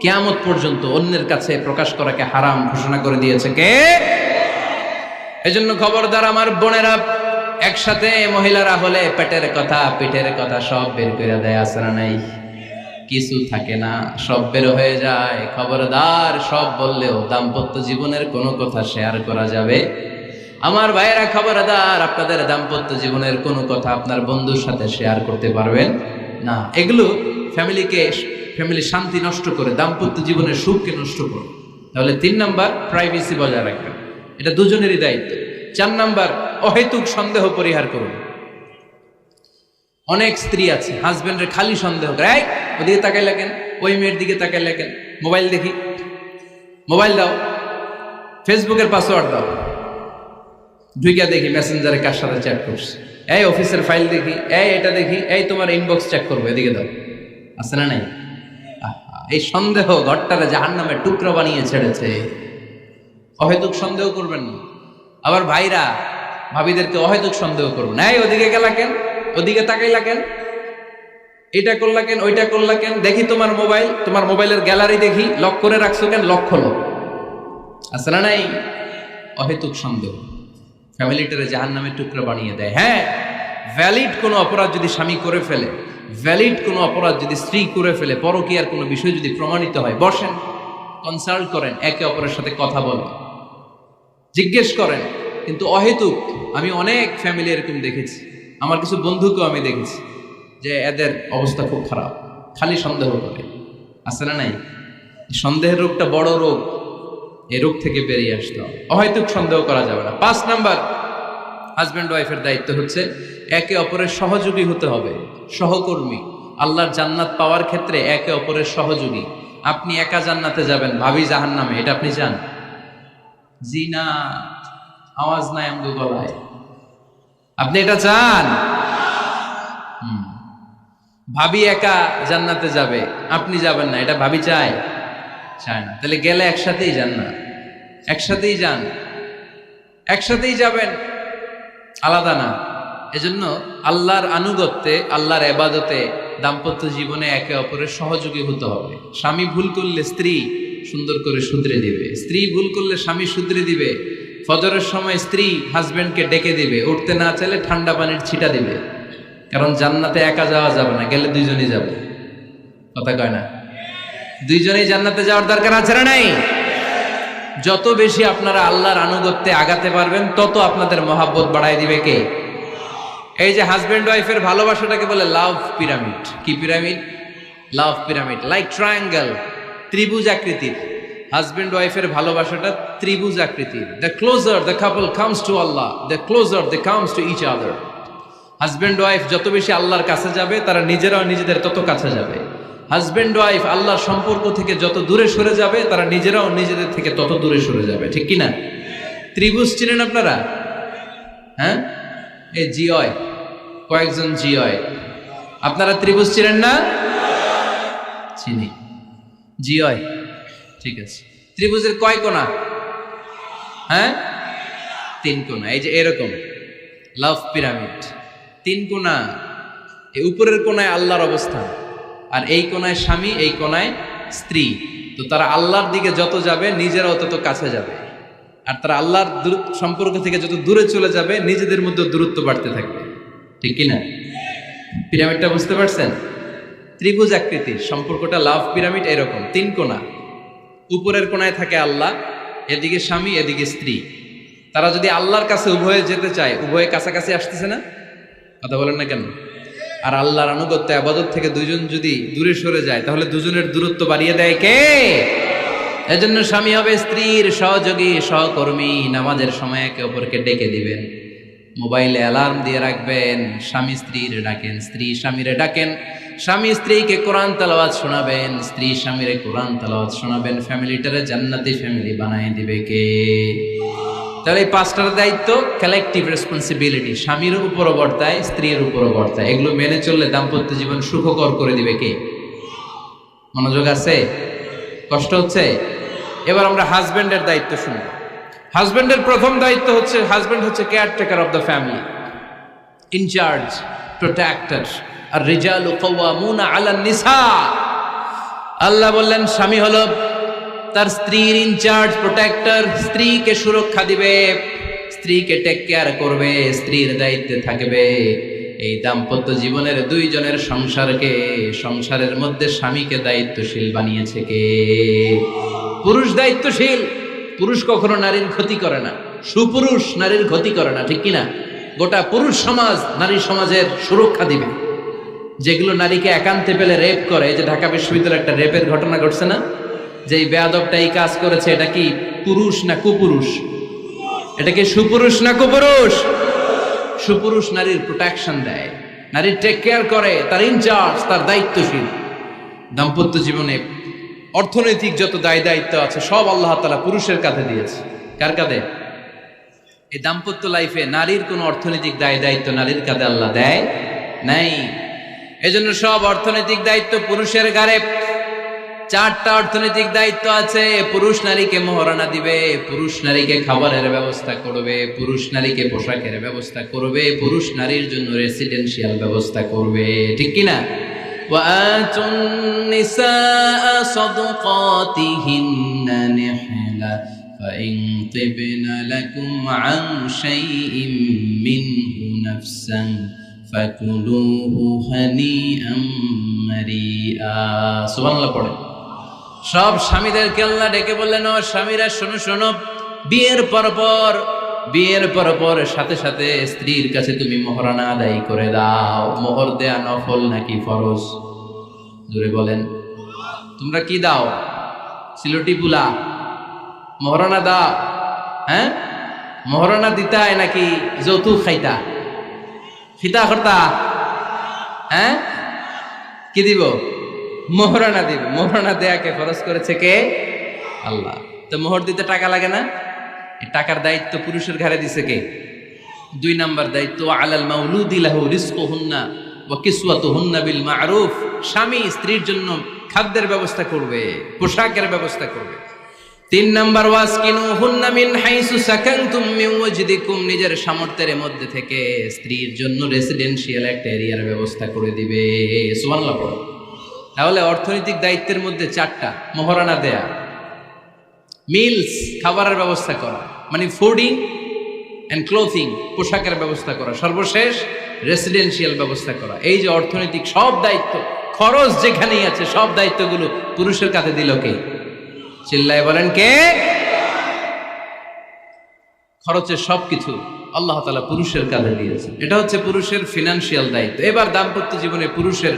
কিয়ামত পর্যন্ত অন্যের কাছে প্রকাশ করাকে হারাম ঘোষণা করে দিয়েছে কে? এজন্য খবরদার আমার বোনেরা, একসাথে মহিলারা হলে পেটের কথা পিঠের কথা সব বের করে দেয়, আসরা নাই কিছু থাকে না, সব বের হয়ে যায়। খবরদার, সব বললেও দাম্পত্য জীবনের কোনো কথা শেয়ার করা যাবে। আমার ভাইয়েরা খবরদার, আপনাদের দাম্পত্য জীবনের কোনো কথা আপনার বন্ধুর সাথে শেয়ার করতে পারবেন না। এগুলো ফ্যামিলি শান্তি নষ্ট করে, দাম্পত্য জীবনের সুখকে নষ্ট করে। তাহলে 3 নাম্বার, প্রাইভেসি বজায় রাখবেন, এটা দুজনেরই দায়িত্ব। 4 নাম্বার, অহেতুক সন্দেহ পরিহার করুন। অনেক স্ত্রী আছে হাজবেন্ডের খালি সন্দেহ করে, এই ওদিকে তাকাই লাগেন, ওই মেয়ের দিকে তাকাই লাগেন, মোবাইল দেখি, মোবাইল দাও, ফেসবুকের পাসওয়ার্ড দাও, ঢুইকা দেখি মেসেঞ্জারে কার সাথে চ্যাট করছে, এই অফিসের ফাইল দেখি, এই এটা দেখি, এই তোমার ইনবক্স চেক করবো, এদিকে দাও, আছে না নাই? এই সন্দেহ ঘরটারে জাহান্নামের টুকরা বানিয়ে ছেড়েছে। অহেতুক সন্দেহ করবেন না। আবার ভাইরা ভাবিদেরকে অহেতুক সন্দেহ করবেন, এই ওদিকে গেলা কেন, ওদিকে তাকাইলা কেন, এটা করলা কেন, ওইটা করলা কেন, দেখি তোমার মোবাইল, তোমার মোবাইলের গ্যালারি দেখি, লক করে রাখছো কেন, লক খোলো, আছে না নাই? অহেতুক সন্দেহ ফ্যামিলিটারে জাহান্নামের টুকরা বানিয়ে দেয়। হ্যাঁ, ভ্যালিড কোনো অপরাধ যদি স্বামী করে ফেলে, ভ্যালিড কোনো অপরাধ যদি স্ত্রী করে ফেলে, পরকীয়ার কোনো বিষয় যদি প্রমাণিত হয়, বসেন, কনসাল্ট করেন, একে অপরের সাথে কথা বলেন, জিজ্ঞেস করেন। কিন্তু অহেতুক, আমি অনেক ফ্যামিলি এরকম দেখেছি, আমার কিছু বন্ধুকেও আমি দেখেছি যে এদের অবস্থা খুব খারাপ, খালি সন্দেহ করে, আছে না নাই? সন্দেহের রোগটা বড় রোগ, এই রোগ থেকে বেরিয়ে আসতে হবে, অহেতুক সন্দেহ করা যাবে না। 5 নাম্বার, হাজব্যান্ড ওয়াইফের দায়িত্ব হচ্ছে একে অপরের সহযোগী হতে হবে, সহকর্মী। আল্লাহর জান্নাত পাওয়ার ক্ষেত্রে একে অপরের সহযোগী। আপনি একা জান্নাতে যাবেন, ভাবি জাহান্নামে, এটা আপনি চান? জি না, আওয়াজ নাই আমগো গলায়। আপনি এটা চান? ভাবি একা জান্নাতে যাবে, আপনি যাবেন না, এটা ভাবি চায়? চায় না। তাহলে গেলে একসাথেই যান না, একসাথেই যান, একসাথেই যাবেন, আলাদা না। এজন্য আল্লাহর আনুগত্যে, আল্লাহর ইবাদতে, দাম্পত্য জীবনে একে অপরের সহযোগী হতে হবে। স্বামী ভুল করলে স্ত্রী সুন্দর করে শুধরে দিবে, স্ত্রী ভুল করলে স্বামী শুধরে দিবে। ফজরের সময় স্ত্রী হাজবেন্ডকে ডেকে দিবে, উঠতে না চাইলে ঠান্ডা পানির ছিটা দিবে। কারণ জান্নাতে একা যাওয়া যাবে না, গেলে দুইজনই যাবে, কথা কয় না? দুইজনেই জান্নাতে যাওয়ার দরকার আছে না নাই? যত বেশি আপনারা আল্লাহর আনুগত্যে আগাতে পারবেন, তত আপনাদের মহাব্বত বাড়ায় দিবে কে? এই যে হাজবেন্ড ওয়াইফের ভালোবাসাটাকে বলে লাভ পিরামিড। কি pyramid? Love pyramid, like triangle, ত্রিভুজ আকৃতির। হাজবেন্ড ওয়াইফের ভালোবাসাটা ত্রিভুজ আকৃতির। The closer the couple comes to Allah, the closer they comes to each other. Husband wife যত বেশি আল্লাহর কাছে যাবে, তারা নিজেরাও নিজেদের তত কাছে যাবে। হাজবেন্ড ওয়াইফ আল্লাহর সম্পর্ক থেকে যত দূরে সরে যাবে, তারা নিজেরাও নিজেদের থেকে তত দূরে সরে যাবে, ঠিক কিনা? ত্রিভুজ চিনেন আপনারা? হ্যাঁ, এই জিওয় কয়েকজন জিওয়, আপনারা ত্রিভুজ চিনেন না? চিনি, জিওয়, ঠিক আছে। ত্রিভুজের কয় কোণা? হ্যাঁ, 3 কোণা। এই যে এরকম লাভ পিরামিড, 3 কোণা। এই উপরের কোণায় আল্লাহর অবস্থান, আর এই কোণায় স্বামী, এই কোণায় স্ত্রী। তো তারা আল্লাহর দিকে যত যাবে, নিজেরাও তত কাছে যাবে। আর তারা আল্লাহর সম্পর্ক থেকে যত দূরে চলে যাবে, নিজেদের মধ্যে দূরত্ব বাড়তে থাকবে, ঠিক কিনা? পিরামিডটা বুঝতে পারছেন? ত্রিভুজ আকৃতির সম্পর্কটা লাভ পিরামিড এরকম, 3 কোণা। উপরের কোণায় থাকে আল্লাহ, এদিকে স্বামী, এদিকে স্ত্রী। তারা যদি আল্লাহর কাছে উভয়ে যেতে চায়, উভয়ে কাছাকাছি আসতেছে না? কথা বলেন না কেন? আর আল্লাহর আনুগত্য ইবাদত থেকে দুইজন যদি দূরে সরে যায়, তাহলে দুজনের দূরত্ব বাড়িয়ে দেয় কে? এজন্য স্বামী হবে স্ত্রীর সহযোগী, সহকর্মী। নামাজের সময় একে অপরকে ডেকে দিবেন, মোবাইলে অ্যালার্ম দিয়ে রাখবেন। স্বামী স্ত্রীরে ডাকেন, স্ত্রী স্বামীরে ডাকেন। স্বামী স্ত্রীকে কোরআন তেলাওয়াত শোনাবেন, স্ত্রী স্বামীরে কোরআন তেলাওয়াত শোনাবেন। ফ্যামিলিটারে জান্নাতি ফ্যামিলি বানায় দিবে কে? তাহলে এই 5টার দায়িত্ব কালেকটিভ রেসপন্সিবিলিটি, স্বামীর উপরও বর্তায়, স্ত্রীর উপরও বর্তায়। এগুলো মেনে চললে দাম্পত্য জীবন সুখকর করে দিবে কে? মনোযোগ আছে? কষ্ট হচ্ছে? এবার আমরা হাজবেন্ডের দায়িত্ব শুনবো। হাজবেন্ডের প্রথম দায়িত্ব হচ্ছে, হাজবেন্ড হচ্ছে caretaker of the family, incharge, protector. আর রিজালু কাওয়ামুনা আলান নিসা। আল্লাহ বললেন স্বামী হলো তার স্ত্রীর ইনচার্জ, প্রোটেক্টর, স্ত্রীকে সুরক্ষা দিবে, স্ত্রীকে টেক কেয়ার করবে, স্ত্রীর দায়িত্বে থাকবে। এই দাম্পত্য জীবনের দুইজনের সংসারের মধ্যে স্বামীকে দায়িত্বশীল বানিয়েছে কে? পুরুষ দায়িত্বশীল। পুরুষ কখনো নারীর ক্ষতি করে না, সুপুরুষ নারীর ক্ষতি করে না, ঠিক কিনা? গোটা পুরুষ সমাজ নারী সমাজের সুরক্ষা দিবে। যেগুলো নারীকে একান্তে পেলে রেপ করে, যে ঢাকা বিশ্ববিদ্যালয়ে একটা রেপের ঘটনা ঘটছে না, যে এই বেয়াদবটা এই কাজ করেছে, এটা কি পুরুষ না কুপুরুষ? এটা কি সুপুরুষ না কুপুরুষ? সুপুরুষ নারীর প্রোটেকশন দেয়, নারীর টেক কেয়ার করে, তার ইনচার্জ, তার দায়িত্বশীল। দাম্পত্য জীবনে অর্থনৈতিক যত দায় দায়িত্ব আছে সব আল্লাহ তাআলা পুরুষের কাঁধে দিয়েছে। কার কাঁধে? এই দাম্পত্য লাইফে নারীর কোনো অর্থনৈতিক দায় দায়িত্ব নারীর কাঁধে আল্লাহ দেয় নাই। এজন্য সব অর্থনৈতিক দায়িত্ব পুরুষের ঘাড়ে। 4টা অর্থনৈতিক দায়িত্ব আছে। পুরুষ নারীকে মহারণা দিবে, পুরুষ নারীকে খাবারের ব্যবস্থা করবে, পুরুষ নারীকে পোশাকের ব্যবস্থা করবে, পুরুষ নারীর জন্য রেসিডেন্সিয়াল ব্যবস্থা করবে, ঠিক কিনা? وآتوا النساء صدقاتهن نحلة فإن طبن لكم عن شيء منه نفسا فكلوه هنيئا مريئا। সুবহানাল্লাহ পড়ে। সব স্বামীদেরকে আল্লাহ ডেকে বললেন, ও স্বামীরা শোনো শোনো, বিয়ের পর সাথে সাথে স্ত্রীর কাছে তুমি মোহরানা আদায় করে দাও। মোহর দেয়া নফল নাকি ফরজ? জোরে বলেন। তোমরা কি দাও? সিলটি পুলা মোহরানা দাও? হ্যাঁ, মোহরানা দিতায় নাকি যৌতুক খাইতা? খিতা করতা? হ্যাঁ, কি দিব? মোহরানা দিব। মোহরানা দেয়াকে ফরজ করেছে কে? আল্লাহ। তো মোহর দিতে টাকা লাগে না? এই টাকার দায়িত্ব পুরুষের ঘাড়ে দিছে কে? 2 নাম্বার দায়িত্ব, আলাল মাউলুদি লাহু রিজকুহুন্না ওয়া কিসওয়াতুহুন্না বিল মা'রুফ। স্বামী স্ত্রীর জন্য খাদ্যের ব্যবস্থা করবে, পোশাকের ব্যবস্থা করবে। 3 নাম্বার, ওয়াসকিনুহুন্না মিন হাইসু সাকানতুম মিন ওয়াজদিকুম। নিজের সামর্থ্যের মধ্যে থেকে স্ত্রীর জন্য রেসিডেন্সিয়াল একটা এরিয়ার ব্যবস্থা করে দিবে। সুবহানাল্লাহ পড়ো। তাহলে অর্থনৈতিক দায়িত্বের মধ্যে 4টা: মোহরানা দেয়া, মিলস খাবারের ব্যবস্থা করা, মানে ফুডিং এন্ড ক্লোথিং, পোশাকের ব্যবস্থা করা, সর্বশেষ রেসিডেন্সিয়াল ব্যবস্থা করা। এই যে অর্থনৈতিক সব দায়িত্ব, খরচ যেখানেই আছে, সব দায়িত্বগুলো পুরুষের কাঁধে দিল কে? চিল্লায় বলেন কে? খরচের সবকিছু আল্লাহ তাআলা পুরুষের কাঁধে দিয়েছে। এটা হচ্ছে পুরুষের ফিনান্সিয়াল দায়িত্ব। এবার দাম্পত্য জীবনে পুরুষের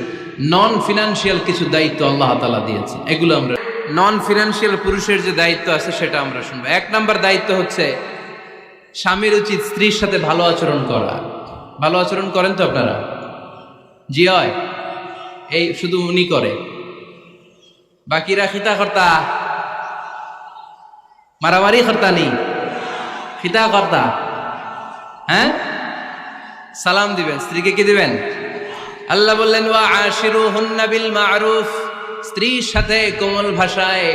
নন ফিনান্সিয়াল কিছু দায়িত্ব আল্লাহ তাআলা দিয়েছে। এগুলো আমরা নন ফিনান্সিয়াল পুরুষের যে দায়িত্ব আছে সেটা আমরা শুনবো। 1 নাম্বার দায়িত্ব হচ্ছে স্বামীর উচিত স্ত্রীর সাথে ভালো আচরণ করা। ভালো আচরণ করেন তো আপনারা? জি হয়। এই শুধু উনি করে, বাকিরা খিতা কর্তা, মারামারি কর্তা নেই, খিতা কর্তা। হ্যাঁ, সালাম দিবেন, স্ত্রীকে কি দিবেন? আল্লাহ বললেন, ওয়া আশিরুহুন্না বিল মা'রুফ। স্ত্রীর সাথে কোমল ভাষায়,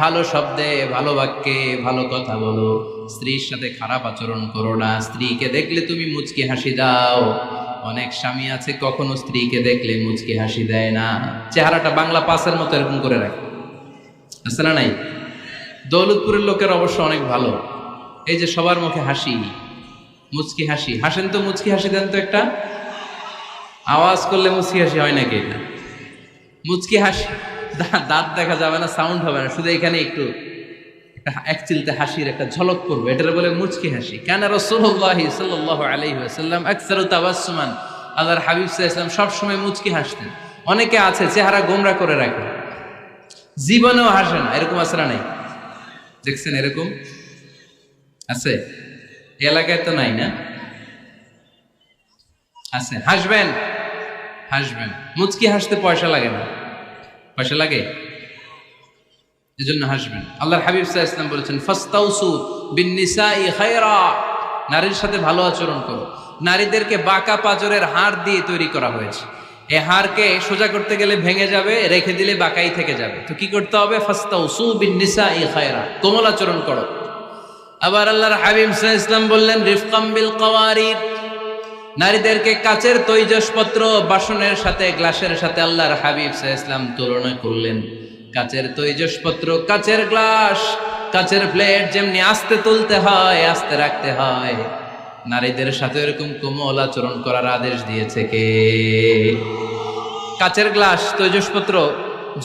ভালো শব্দে, ভালো বাক্যে ভালো কথা বলো। স্ত্রীর সাথে খারাপ আচরণ করো না। স্ত্রীকে দেখলে তুমি মুচকি হাসি দাও। অনেক স্বামী আছে কখনো স্ত্রীকে দেখলে মুচকি হাসি দেয় না, চেহারাটা বাংলা পাসের মতো এরকম করে রাখে, আছে না নাই? দৌলতপুরের লোকের অবশ্য অনেক ভালো, এই যে সবার মুখে হাসি, মুচকি হাসি। হাসেন তো, মুচকি হাসি দেন তো একটা। আওয়াজ করলে মুচকি হাসি হয় নাকি? এটা মুচকি হাসি, দাঁত দেখা যাবে না, সাউন্ড হবে না, শুধু এখানে একটু এক চিলতে হাসির একটা ঝলক পড়বে, এটার বলে মুচকি হাসি। কেন রাসূলুল্লাহ সাল্লাল্লাহু আলাইহি ওয়াসাল্লাম আকসারু তাবাসসুমান, আল্লাহর হাবিব সাল্লাল্লাহু আলাইহি ওয়াসাল্লাম সব সময় মুচকি হাসতেন। অনেকে আছে চেহারা গোমরা করে রাখে, জীবনেও হাসে না, এরকম আছে না নাই? দেখছেন এরকম আছে? এলাকায় তো নাই না? আছে। হাসবেন, হাসবেন। মুচকি হাসতে পয়সা লাগে না, পয়সা লাগে, এজন্য হাসবেন। আল্লাহর হাবিব সাল্লাল্লাহু আলাইহি ওয়াসাল্লাম বলেছেন, ফাস্তাউসু বিন-নিসাই খায়রা, নারীর সাথে ভালো আচরণ করো। নারীদেরকে বাঁকা পাঁজরের হাড় দিয়ে তৈরি করা হয়েছে। এই হাড়কে সোজা করতে গেলে ভেঙে যাবে, রেখে দিলে বাঁকাই থেকে যাবে। তো কি করতে হবে? ফাস্তাউসু বিন-নিসাই খায়রা, কোমল আচরণ করো। আবার আল্লাহর হাবিব সাল্লাল্লাহু আলাইহি ওয়াসাল্লাম বললেন, রিফকাম বিল কাওয়ারিদ, নারীদেরকে কাচের তৈজসপত্র বাসনের সাথে গ্লাসের সাথে আল্লাহর হাবিব সাল্লাল্লাহু আলাইহি ওয়াসাল্লাম তুলনা করলেন। কাচের তৈজসপত্র, কাচের গ্লাস, কাচের প্লেট যেমনি আস্তে তুলতে হয়, আস্তে রাখতে হয়, নারীদের সাথে এরকম কোমল আচরণ করার আদেশ দিয়েছে কে? কাচের গ্লাস, তৈজসপত্র,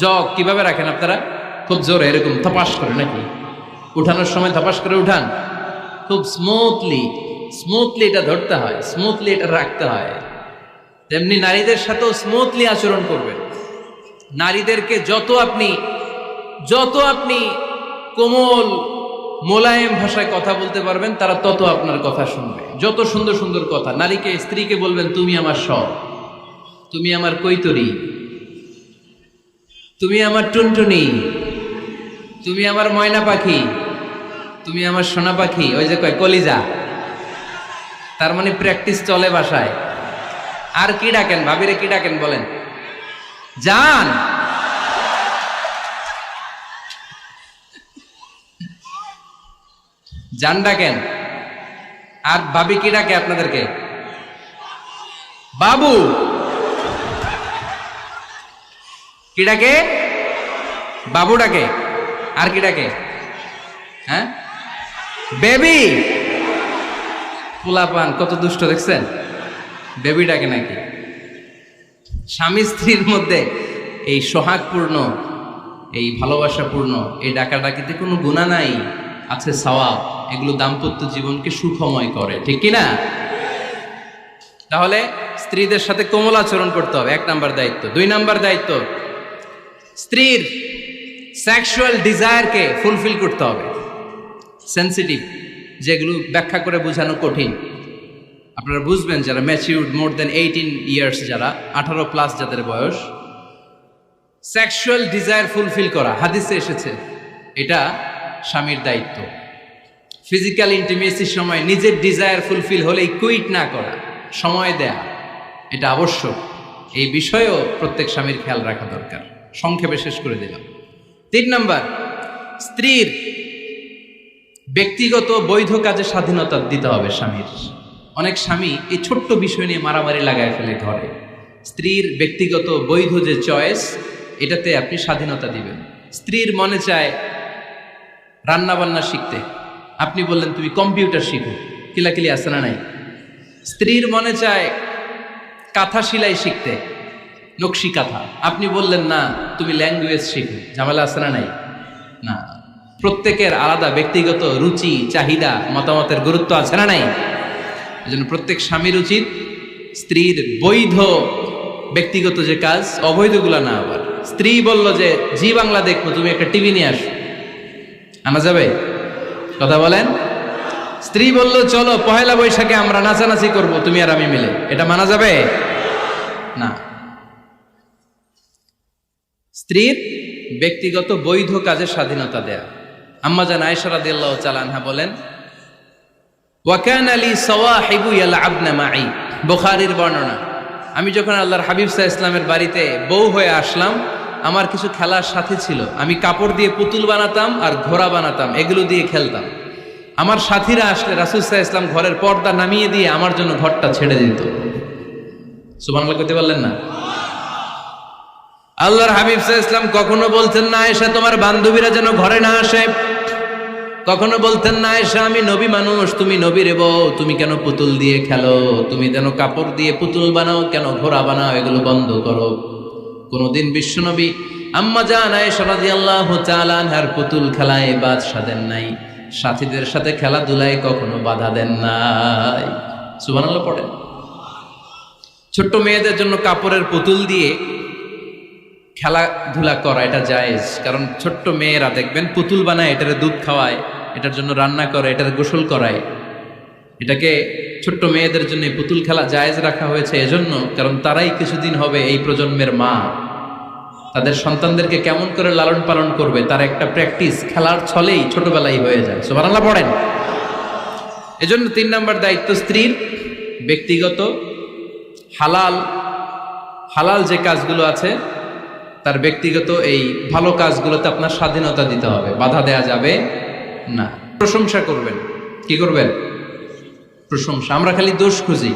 জগ কিভাবে রাখেন আপনারা? খুব জোরে এরকম থপাস করে নাকি? উঠানোর সময় থপাস করে উঠান? খুব স্মুথলি এটা ধরতে হয়, স্মুথলি এটা রাখতে হয়। তেমনি নারীদের সাথেও স্মুথলি আচরণ করবেন। নারীদেরকে যত আপনি কোমল মোলায়েম ভাষায় কথা বলতে পারবেন, তারা তত আপনার কথা শুনবে। যত সুন্দর সুন্দর কথা নারীকে, স্ত্রীকে বলবেন, তুমি আমার সব, তুমি আমার কৈতরী, তুমি আমার টুনটুনি, তুমি আমার ময়না পাখি, তুমি আমার সোনা পাখি। ওই যে কয় কলিজা, তার মানে প্র্যাকটিস চলে বাসায়। আর কি ডাকেন? ভাবিরে কি ডাকেন বলেন? জান। জান ডাকেন। আর ভাবি কি ডাকে আপনাদেরকে? বাবু। কি ডাকে? বাবু ডাকে। আর কি ডাকে? হ্যাঁ, বেবি। পোলাপান কত দুষ্ট দেখছেন? বেবি ডাকে নাকি? স্বামী স্ত্রীর মধ্যে এই সোহাগপূর্ণ, এই ভালোবাসাপূর্ণ এই ডাকাডাকিতে কোনো গুনাহ নাই, আছে সওয়াব। এগুলো দাম্পত্য জীবনকে সুখময় করে, ঠিক কিনা? তাহলে স্ত্রীদের সাথে কোমল আচরণ করতে হবে, 1 নাম্বার দায়িত্ব। 2 নাম্বার দায়িত্ব, স্ত্রীর সেক্সুয়াল ডিজায়ারকে ফুলফিল করতে হবে। সেন্সিটিভ, যেগুলো ব্যাখ্যা করে বোঝানো কঠিন। আপনারা বুঝবেন যারা ম্যাচিউরড, মোর দেন 18 ইয়ার্স, যারা 18+ যাদের বয়স, সেক্সুয়াল ডিজায়ার ফুলফিল করা হাদিসে এসেছে, এটা স্বামীর দায়িত্ব। ফিজিক্যাল ইন্টিমেসির সময় নিজের ডিজায়ার ফুলফিল হলেই কুইট না করা, সময় দেয়া, এটা আবশ্যক। এই বিষয়েও প্রত্যেক স্বামীর খেয়াল রাখা দরকার। সংক্ষেপে শেষ করে দিলাম। 3 নাম্বার, স্ত্রীর ব্যক্তিগত বৈধ কাজে স্বাধীনতা দিতে হবে স্বামীর। অনেক স্বামী এই ছোট্ট বিষয় নিয়ে মারামারি লাগায় ফেলে ঘরে। স্ত্রীর ব্যক্তিগত বৈধ যে চয়েস, এটাতে আপনি স্বাধীনতা দিবেন। স্ত্রীর মনে চায় রান্না বান্না শিখতে, আপনি বললেন তুমি কম্পিউটার শিখো, কিলাকিলি আছে না নাই? স্ত্রীর মনে চায় কাঁথা সেলাই শিখতে, নকশি কাঁথা, আপনি বললেন না তুমি ল্যাঙ্গুয়েজ শিখো, ঝামেলা আছে না নাই? না, প্রত্যেকের আলাদা ব্যক্তিগত রুচি, চাহিদা, মতামতের গুরুত্ব আছে না নাই? এজন্য প্রত্যেক স্বামীর উচিত স্ত্রীর বৈধ ব্যক্তিগত যে কাজ, অবৈধগুলা না। আবার স্ত্রী বলল যে জি বাংলা দেখবো, তুমি একটা টিভি নিয়ে আসো, আনা যাবে? কথা বলেন। স্ত্রী বলল চলো পহেলা বৈশাখে আমরা নাচানাচি করব, তুমি আর আমি মিলে, এটা মানা যাবে না। স্ত্রীর ব্যক্তিগত বৈধ কাজের স্বাধীনতা দেয়া। আম্মা জান আয়েশা রাদিয়াল্লাহু তাআলা আনহা বলেন, ওয়া কানা লি সাওয়াহিবু ইয়ালআবনা মাই, বুখারীর বর্ণনা। আমি যখন আল্লাহর হাবিব সাল্লাল্লাহু আলাইহি ওয়াসাল্লামের বাড়িতে বউ হয়ে আসলাম, আমার কিছু খেলার সাথী ছিল। আমি কাপড় দিয়ে পুতুল বানাতাম আর ঘোড়া বানাতাম, এগুলো দিয়ে খেলতাম। আমার সাথীরা আসলে রাসূল সাল্লাল্লাহু আলাইহি ওয়াসাল্লাম ঘরের পর্দা নামিয়ে দিয়ে আমার জন্য ঘরটা ছেড়ে দিত। সুবহানাল্লাহ কইতে পারলেন না? আল্লাহর হাবিব সাল্লাল্লাহু আলাইহি ওয়াসাল্লাম কখনো বলতেন না আয়েশা তোমার বান্ধবীরা যেন ঘরে না আসে, কখনো বলতেন না আয়েশা আমি নবী মানুষ, তুমি নবীর বউ, তুমি কেন পুতুল দিয়ে খেলো, তুমি যেন কাপড় দিয়ে পুতুল বানাও, কেন ঘোড়া বানাও, এগুলো বন্ধ করো। কোনদিন বিশ্বনবী আম্মা জান আয়েশা রাদিয়াল্লাহু তাআলা আনহার পুতুল খেলায় বাধা দেন নাই, সাথীদের সাথে খেলাধুলায় কখনো বাধা দেন নাই। সুবহানাল্লাহ পড়েন। ছোট্ট মেয়েদের জন্য কাপড়ের পুতুল দিয়ে খেলাধুলা করা এটা জায়েজ, কারণ ছোট্ট মেয়েরা দেখবেন পুতুল বানায়, এটারে দুধ খাওয়ায়, এটার জন্য রান্না করে, এটার গোসল করায়। এটাকে ছোট্ট মেয়েদের জন্য পুতুল খেলা জায়েজ রাখা হয়েছে এজন্য, কারণ তারাই কিছুদিন হবে এই প্রজন্মের মা। তাদের সন্তানদেরকে কেমন করে লালন পালন করবে তার একটা প্র্যাকটিস খেলার ছলেই ছোটবেলায় হয়ে যায়। সুবহানাল্লাহ পড়েন। এজন্য 3 নাম্বার দায়িত্ব, স্ত্রীর ব্যক্তিগত হালাল যে কাজগুলো আছে, তার ব্যক্তিগত এই ভালো কাজগুলোতে আপনার স্বাধীনতা দিতে হবে, বাধা দেয়া যাবে না। প্রশংসা করবেন। কি করবেন? প্রশংসা। আমরা খালি দোষ খুঁজি,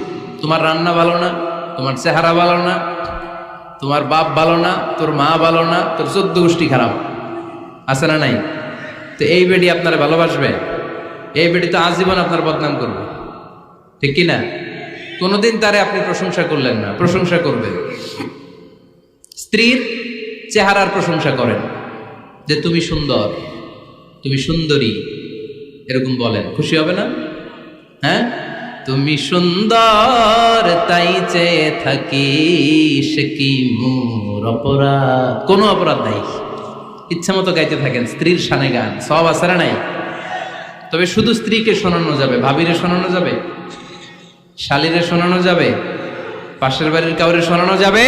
তোমার রান্না ভালো না, তোমার চেহারা ভালো না, তোমার বাপ ভালো না, তোর মা ভালো না, তোর 14 গোষ্ঠী খারাপ, আছে না নাই? তো এই বেডি আপনারা ভালোবাসবে? এই বেডি তো আজীবন আপনার বদনাম করবে, ঠিক কি না? কোনোদিন তারে আপনি প্রশংসা করলেন না, প্রশংসা করবেন। স্ত্রীর চেহারার প্রশংসা করেন, যে তুমি সুন্দর, তুমি সুন্দরী, এরকম বলেন, খুশি হবে না? হ্যাঁ, তুমি সুন্দর তাই চেয়ে থাকি, সে কি মোর অপরাধ? কোনো অপরাধ নাই, ইচ্ছা মতো গাইতে থাকেন স্ত্রীর শানে গান, সব আছে না নাই? তবে শুধু স্ত্রীকে শোনানো যাবে, ভাবিরে শোনানো যাবে, শালীরে শোনানো যাবে, পাশের বাড়ির কাউরে শোনানো যাবে?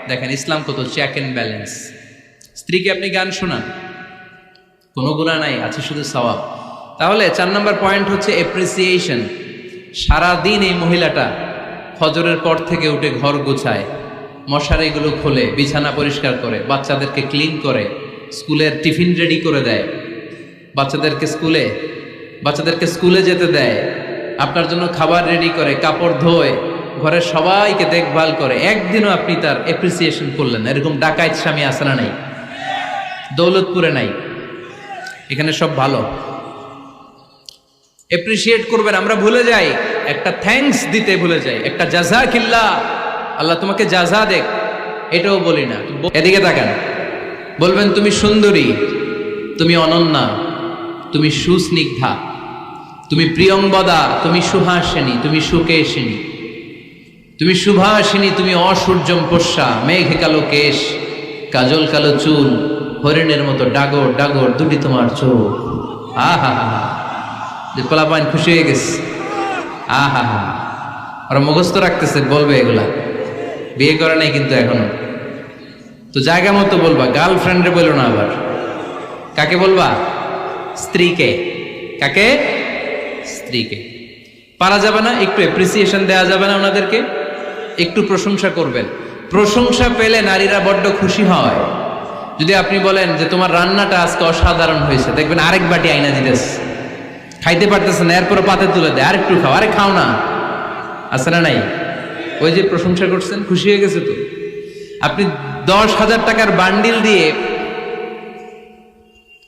দেখেন ইসলাম কত চেক এন্ড ব্যালেন্স। স্ত্রীকে আপনি গান শোনান, কোনো গুনাহ নাই, আছে শুধু সওয়াব। তাহলে 4 নম্বর পয়েন্ট হচ্ছে এপ্রিসিয়েশন। সারাদিন এই মহিলাটা ফজরের পর থেকে উঠে ঘর গুছায়, মশারিগুলো খোলে, বিছানা পরিষ্কার করে, বাচ্চাদেরকে ক্লিন করে, স্কুলের টিফিন রেডি করে দেয়, বাচ্চাদেরকে স্কুলে যেতে দেয়, আপনার জন্য খাবার রেডি করে, কাপড় ধোয়, ঘরের সবাইকে দেখভাল করে। একদিনও আপনি তার এপ্রিসিয়েশন করলেন? এরকম ডাকাইত স্বামী আছে না নাই? দৌলতপুরে নাই, এখানে সব ভালো। এপ্রিসিয়েট করবেন। আমরা ভুলে যাই, একটা থ্যাঙ্কস দিতে ভুলে যাই, একটা জাযাকিল্লাহ, আল্লাহ তোমাকে জাযা দেখ, এটাও বলি না। এদিকে তাকান, বলবেন তুমি সুন্দরী, তুমি অনন্যা, তুমি সুস্নিগ্ধা, তুমি প্রিয়ংবদা, তুমি সুহাসিনী, তুমি সুকেশিনী, তুমি সুভাষিনী, তুমি অসূর্যম পোষ্যা, মেঘে কালো কেশ, কাজল কালো চুল, হরিণের মতো ডাগর ডাগর দুটি তোমার চোখ। আহা হা, যে পোলাপাইন খুশি হয়ে গেছে, আহা হা, ওরা মুখস্থ রাখতেছে, বলবে এগুলা, বিয়ে করে নাই কিন্তু এখনো। তো জায়গা মতো বলবা, গার্লফ্রেন্ডে বলো না। আবার কাকে বলবা? স্ত্রীকে। কাকে? স্ত্রীকে। পারা যাবে না? একটু এপ্রিসিয়েশন দেওয়া যাবে না ওনাদেরকে? একটু প্রশংসা করবেন। প্রশংসা পেলে নারীরা বড্ড খুশি হয়। যদি আপনি বলেন যে তোমার রান্নাটা আজকে অসাধারণ হয়েছে, দেখবেন আরেক বাটি আইনা দিতেছে, খাইতে পারতেছে না, এরপর পাতে তুলে দেয়, আরেকটু খাও, আরে খাও না, আছে না নাই? ওই যে প্রশংসা করছেন, খুশি হয়ে গেছে। তো আপনি 10,000 টাকার বান্ডিল দিয়ে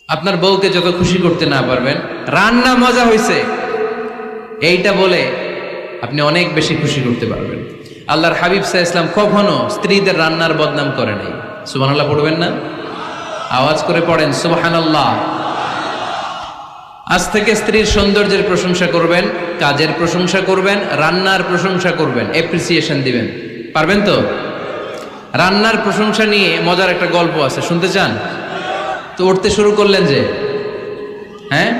আপনার বউকে যত খুশি করতে না পারবেন, রান্না মজা হয়েছে এইটা বলে আপনি অনেক বেশি খুশি করতে পারবেন। আল্লাহর হাবিব সাল্লাল্লাহু আলাইহি ওয়াসাল্লাম কখনো স্ত্রীদের রান্নার বদনাম করে নাই। সুবহানাল্লাহ পড়বেন না? আওয়াজ করে পড়েন সুবহানাল্লাহ। আজ থেকে স্ত্রীর সৌন্দর্যের প্রশংসা করবেন, কাজের প্রশংসা করবেন, রান্নার প্রশংসা করবেন, এপ্রিসিয়েশন দিবেন। পারবেন তো? রান্নার প্রশংসা নিয়ে মজার একটা গল্প আছে, শুনতে চান? তো উঠতে শুরু করলেন যে, হ্যাঁ,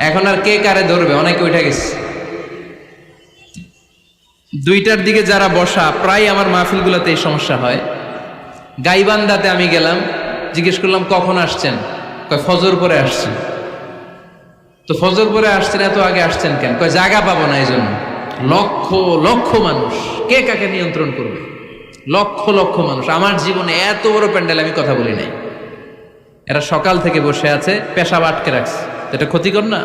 এখন আর কে কারে ধরবে? অনেকে উঠে গেছে। 2টার দিকে যারা বসা, প্রায় আমার মাহফিলগুলোতে এই সমস্যা হয়। গাইবান্ধাতে আমি গেলাম, জিজ্ঞেস করলাম কখন আসছেন? কয় ফজর পরে আসছেন। তো ফজর পরে আসছেন, এত আগে আসছেন কেন? কয় জায়গা পাবো না, এই জন্য। লক্ষ লক্ষ মানুষ, কে কাকে নিয়ন্ত্রণ করবে? লক্ষ লক্ষ মানুষ। আমার জীবনে এত বড় প্যান্ডেল আমি কথা বলি নাই। এরা সকাল থেকে বসে আছে, পেশাব আটকে রাখছে, এটা ক্ষতিকর না?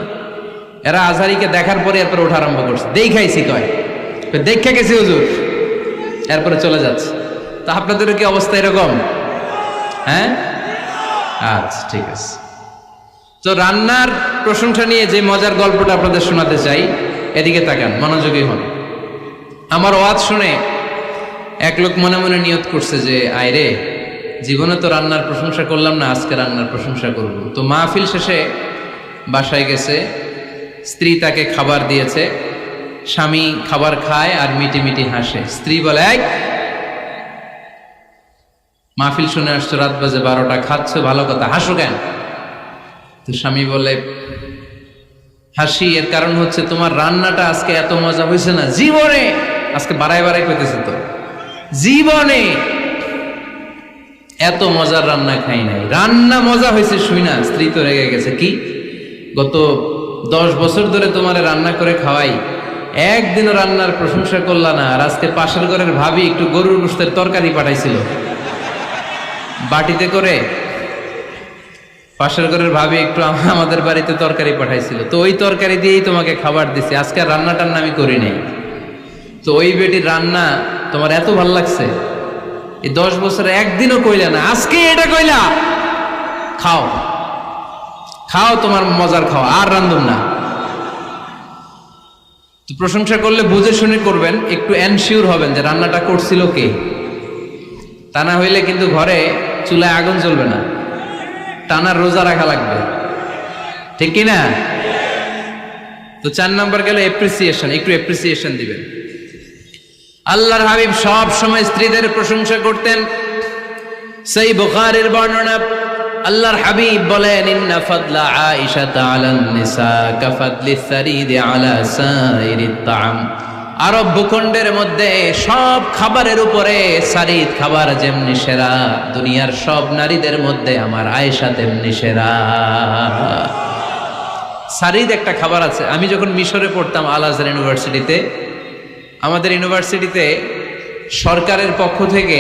এরা আজহারিকে দেখার পরে এরপর ওঠা আরম্ভ করছে, দেখাইছি, কয় দেখে গেছি হুজুর, এরপরে চলে যাচ্ছে। তা আপনাদেরও কি অবস্থা এরকম? হ্যাঁ, আচ্ছা ঠিক আছে। তো রান্নার প্রশংসা নিয়ে যে মজার গল্পটা আপনাদের শোনাতে চাই, এদিকে তাকান, মনোযোগী হন। আমার ওয়াজ শুনে এক লোক মনে মনে নিয়ত করছে যে আয়রে, জীবনে তো রান্নার প্রশংসা করলাম না, আজকে রান্নার প্রশংসা করব। তো মাহফিল শেষে বাসায় গেছে, স্ত্রী তাকে খাবার দিয়েছে, স্বামী খাবার খায় আর মিটি মিটি হাসে। স্ত্রী বলে, এই মাহফিল শুনে আসছো, রাত বাজে 12টা, খাচ্ছ, ভালো কথা, হাসো কেন? তো স্বামী বলে, হাসি এর কারণ হচ্ছে তোমার রান্নাটা আজকে এত মজা হয়েছে না জীবনে, আজকে বাড়াই বাড়াই পেতেছে, তো জীবনে এত মজার রান্না খাই নাই। রান্না মজা হয়েছে শুই না। স্ত্রী তো রেগে গেছে, কি গত 10 বছর ধরে তোমার রান্না করে খাওয়াই, একদিনও রান্নার প্রশংসা করলা না, আর আজকে পাশের ঘরের ভাবি একটু গরুর গোশতের তরকারি পাঠাইছিল বাটিতে করে, পাশের ঘরের ভাবি একটু আমাদের বাড়িতে তরকারি পাঠাইছিল, তো ওই তরকারি দিয়েই তোমাকে খাবার দিছি, আজকে আর রান্না টান্না আমি করি নাই। তো ওই বেটির রান্না তোমার এত ভাল লাগছে, এই 10 বছরে একদিনও কইলা না, আজকে এটা কইলা খাও খাও, তোমার মজার খাও, আর রান্ধুম না। তো প্রশংসা করলে বুঝে শুনে করবেন, একটু এনশিওর হবেন যে রান্নাটা করছিল কে। তা না হইলে কিন্তু ঘরে চুলায় আগুন জ্বলবে না, টানার রোজা রাখা লাগবে, ঠিক কিনা? তো 4 নাম্বার গেল এপ্রিসিয়েশন, একটু এপ্রিসিয়েশন দিবেন। আল্লাহর হাবিব সব সময় স্ত্রীদের প্রশংসা করতেন। সেই বুখারীর বর্ণনা, আল্লাহর হাবিব বলেন, ইন্না ফাদলা আয়েশা আলান নিসা কাফাদলিস সারিদ আলা সাইরিত তাআম। আরব ভূখণ্ডের মধ্যে সব খাবারের উপরে সারিদ খাবার যেমনি সেরা, দুনিয়ার সব নারীদের মধ্যে আমার আয়েশা তেমনি সেরা। সারিদ একটা খাবার আছে। আমি যখন মিশরে পড়তাম আল আজহার ইউনিভার্সিটিতে, আমাদের ইউনিভার্সিটিতে সরকারের পক্ষ থেকে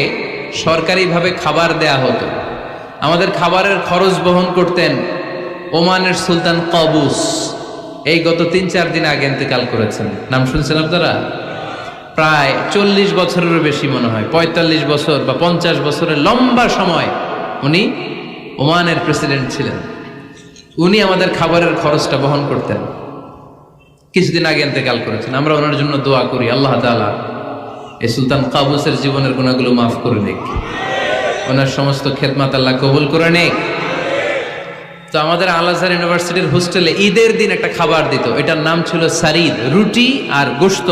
সরকারিভাবে খাবার দেয়া হতো। আমাদের খাবারের খরচ বহন করতেন ওমানের সুলতান কাবুস। এই গত 3-4 দিন আগে ইন্তেকাল করেছেন। নাম শুনছেন আপনারা? প্রায় 40 বছরেরও বেশি মনে হয়, 45 বছর বা 50 বছরের লম্বা সময় উনি ওমানের প্রেসিডেন্ট ছিলেন। উনি আমাদের খাবারের খরচটা বহন করতেন। কিছুদিন আগে ইন্তেকাল করেছেন। আমরা ওনার জন্য দোয়া করি, আল্লাহ তাআলা এই সুলতান কাবুসের জীবনের গুনাহগুলো মাফ করে নিক, ওনার সমস্ত খেদমত আল্লাহ কবুল করে নিক। তো আমাদের আল আজহার ইউনিভার্সিটির হোস্টেলে ঈদের দিন একটা খাবার দিত, এটার নাম ছিল সারিদ। রুটি আর গোশত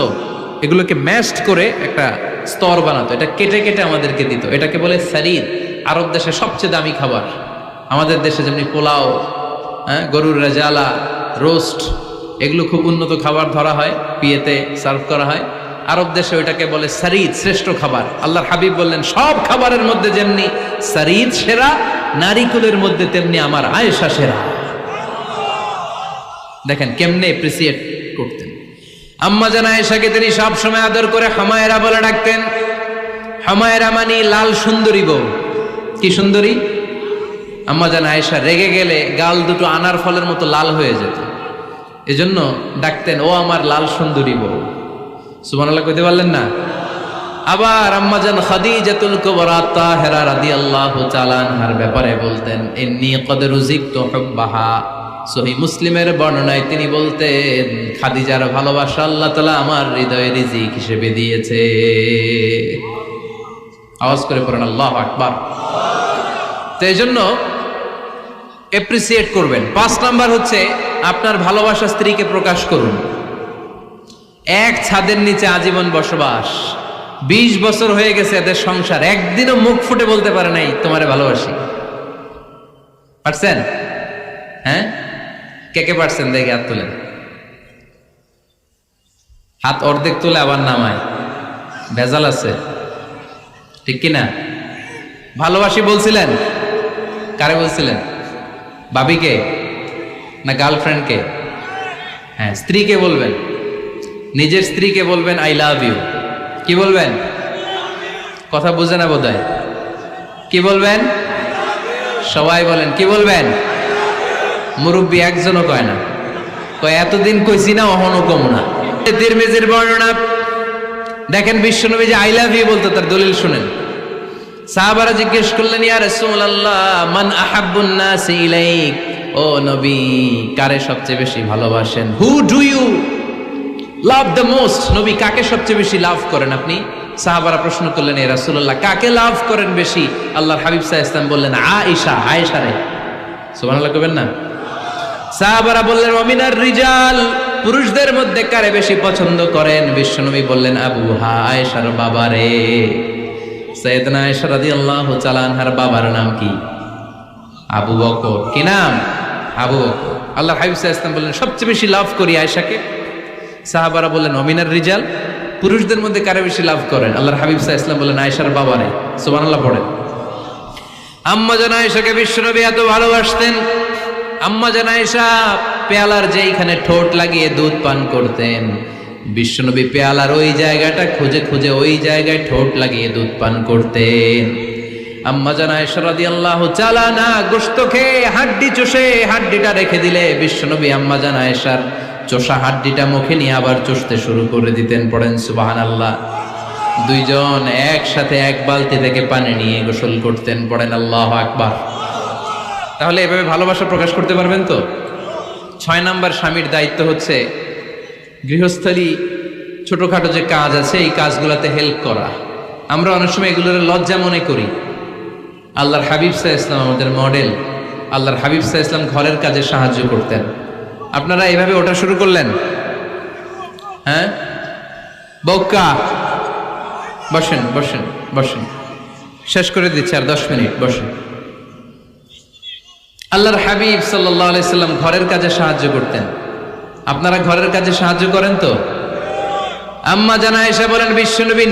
এগুলোকে ম্যাশড করে একটা স্তর বানাতো, এটা কেটে কেটে আমাদেরকে দিত, এটাকে বলে সারিদ। আরব দেশে সবচেয়ে দামি খাবার। আমাদের দেশে যেমনি পোলাও, গরুর রেজালা, রোস্ট, এগুলো খুব উন্নত খাবার ধরা হয়, বিয়েতে সার্ভ করা হয়। আরব দেশে ওইটাকে বলে সারিদ, শ্রেষ্ঠ খাবার। আল্লাহর হাবিব বললেন, সব খাবারের মধ্যে যেমনি সারিদ সেরা, নারীকুলের মধ্যে তেমনি আমার আয়েশা সেরা। দেখেন কেমনে এপ্রিসিয়েট করতেন। আম্মা জান আয়েশাকে তিনি সব সময় আদর করে হামায়রা বলে ডাকতেন। হামায়রা মানে লাল সুন্দরী বউ। কি সুন্দরী? আম্মা জান আয়েশা রেগে গেলে গাল দুটো আনার ফলের মতো লাল হয়ে যেত, এজন্য ডাকতেন, ও আমার লাল সুন্দরী বউ। সুবহানাল্লাহ কইতে পারলেন না? আবার আম্মা জান খাদিজাতুল কুবরা তাহেরা রাদিয়াল্লাহু তাআলা আনহার ব্যাপারে বলতেন, ইন্নী ক্বাদ রুজিকতু হুব্বাহা। সহিহ মুসলিমের বর্ণনায় তিনি বলতেন, খাদিজার ভালোবাসা আল্লাহ তাআলা আমার হৃদয়ে রিজিক হিসেবে দিয়েছে। আওয়াজ করে পড়েন আল্লাহু আকবার। তো এইজন্য এপ্রিসিয়েট করবেন। 5 নাম্বার হচ্ছে আপনার ভালোবাসা স্ত্রীকে প্রকাশ করুন। এক ছাদের নিচে আজীবন বসবাস, 20 বছর হয়ে গেছে এদের সংসার, একদিনও মুখ ফুটে বলতে পারে নাই তোমারে ভালোবাসি। পারছেন? হ্যাঁ, কে কে পারছেন? দেখে হাত তোলেন। হাত অর্ধেক তুলে আবার নামায়, ভেজাল আছে, ঠিক কিনা? ভালোবাসি বলছিলেন? কারে বলছিলেন? ভাবিকে না গার্লফ্রেন্ডকে? হ্যাঁ, স্ত্রীকে বলবেন। নিজের স্ত্রীকে বলবেন আই লাভ ইউ। কি বলবেন? কথা বুঝে না বোধহয়। কি বলবেন? সবাই বলেন, কি বলবেন? মুরব্বী একজনও কয় না, কয় এতদিন কইছি না, অহনো কম না। তিরমিজির বর্ণনা দেখেন, বিশ্বনবী যে আই লাভ ইউ বলতো তার দলিল শুনেন। সাহাবারা জিজ্ঞেস করলেন, ইয়া রাসূলুল্লাহ, মান আহাব্বুন নাস ইলাইক, ও নবী কারে সবচেয়ে বেশি ভালোবাসেন? Who do you love the most? নবী কাকে সবচেয়ে বেশি লাভ করেন আপনি? সাহাবারা প্রশ্ন করলেন, ইয়া রাসূলুল্লাহ কাকে লাভ করেন বেশি? আল্লাহর হাবিব সাল্লাল্লাহু আলাইহি ওয়াসাল্লাম বললেন, আয়েশা, আয়েশা রে। সুবহানাল্লাহ কইবেন না? সাহাবারা বললেন, ওমিনার রিজাল, পুরুষদের মধ্যে কারে বেশি পছন্দ করেন? বিশ্বনবী বললেন, আবুহা, আয়েশার বাবারে। সাইয়েদনা আয়েশা রাদিয়াল্লাহু তাআলা আনহার বাবার নাম কি? আবু বকর। কি নাম? আবু বকর। আল্লাহর হাবিব সাল্লাল্লাহু আলাইহি ওয়াসাল্লাম বললেন, সবচেয়ে বেশি লাভ করি আয়েশাকে। সাহাবারা বললেন, ওমিনার রিজাল, পুরুষদের মধ্যে কারে বেশি লাভ করেন? আল্লাহর হাবিব সাল্লাল্লাহু আলাইহি ওয়াসাল্লাম বললেন, আয়েশার বাবারে। সুবহানাল্লাহ পড়েন। আম্মা জান আয়েশাকে বিশ্বনবী এত ভালোবাসতেন। আম্মা জান আয়েশা পেয়ালার যেইখানে ঠোঁট লাগিয়ে দুধ পান করতেন, বিশ্বনবী পেয়ালার ওই জায়গাটা খুঁজে খুঁজে ওই জায়গায় ঠোঁট লাগিয়ে দুধ পান করতেন। আম্মা জান আয়েশা রাদিয়াল্লাহু তাআলা না গোশত খেয়ে হাড্ডি চষে হাড্ডিটা রেখে দিলে বিশ্বনবী আম্মা জান আয়েশার চষা হাড্ডিটা মুখে নিয়ে আবার চষতে শুরু করে দিতেন। পড়েন সুবহানাল্লাহ। দুইজন একসাথে এক বালতি থেকে পানি নিয়ে গোসল করতেন। পড়েন আল্লাহু আকবার। তাহলে এভাবে ভালোবাসা প্রকাশ করতে পারবেন তো? 6 নাম্বার স্বামীর দায়িত্ব হচ্ছে গৃহস্থলী ছোটখাটো যে কাজ আছে এই কাজগুলোতে হেল্প করা। আমরা অনেক সময় এগুলোর লজ্জা মনে করি। আল্লাহর হাবিব সাল্লাল্লাহু আলাইহি ওয়াসাল্লাম আমাদের মডেল। আল্লাহর হাবিব সাল্লাল্লাহু আলাইহি ওয়াসাল্লাম ঘরের কাজে সাহায্য করতেন। আপনারা এইভাবে ওটা শুরু করলেন? হ্যাঁ, বউকা বসেন বসেন বসেন, শেষ করে দিচ্ছি আর 10 মিনিট, বসেন। আল্লাহর হাবিব সাল্লাল্লাহু আলাইহি সাল্লাম ঘরের কাজে সাহায্য করতেন। আপনারা ঘরের কাজে সাহায্য করেন তো? আম্মা জান আয়েশা বলেন বিশ্বনবী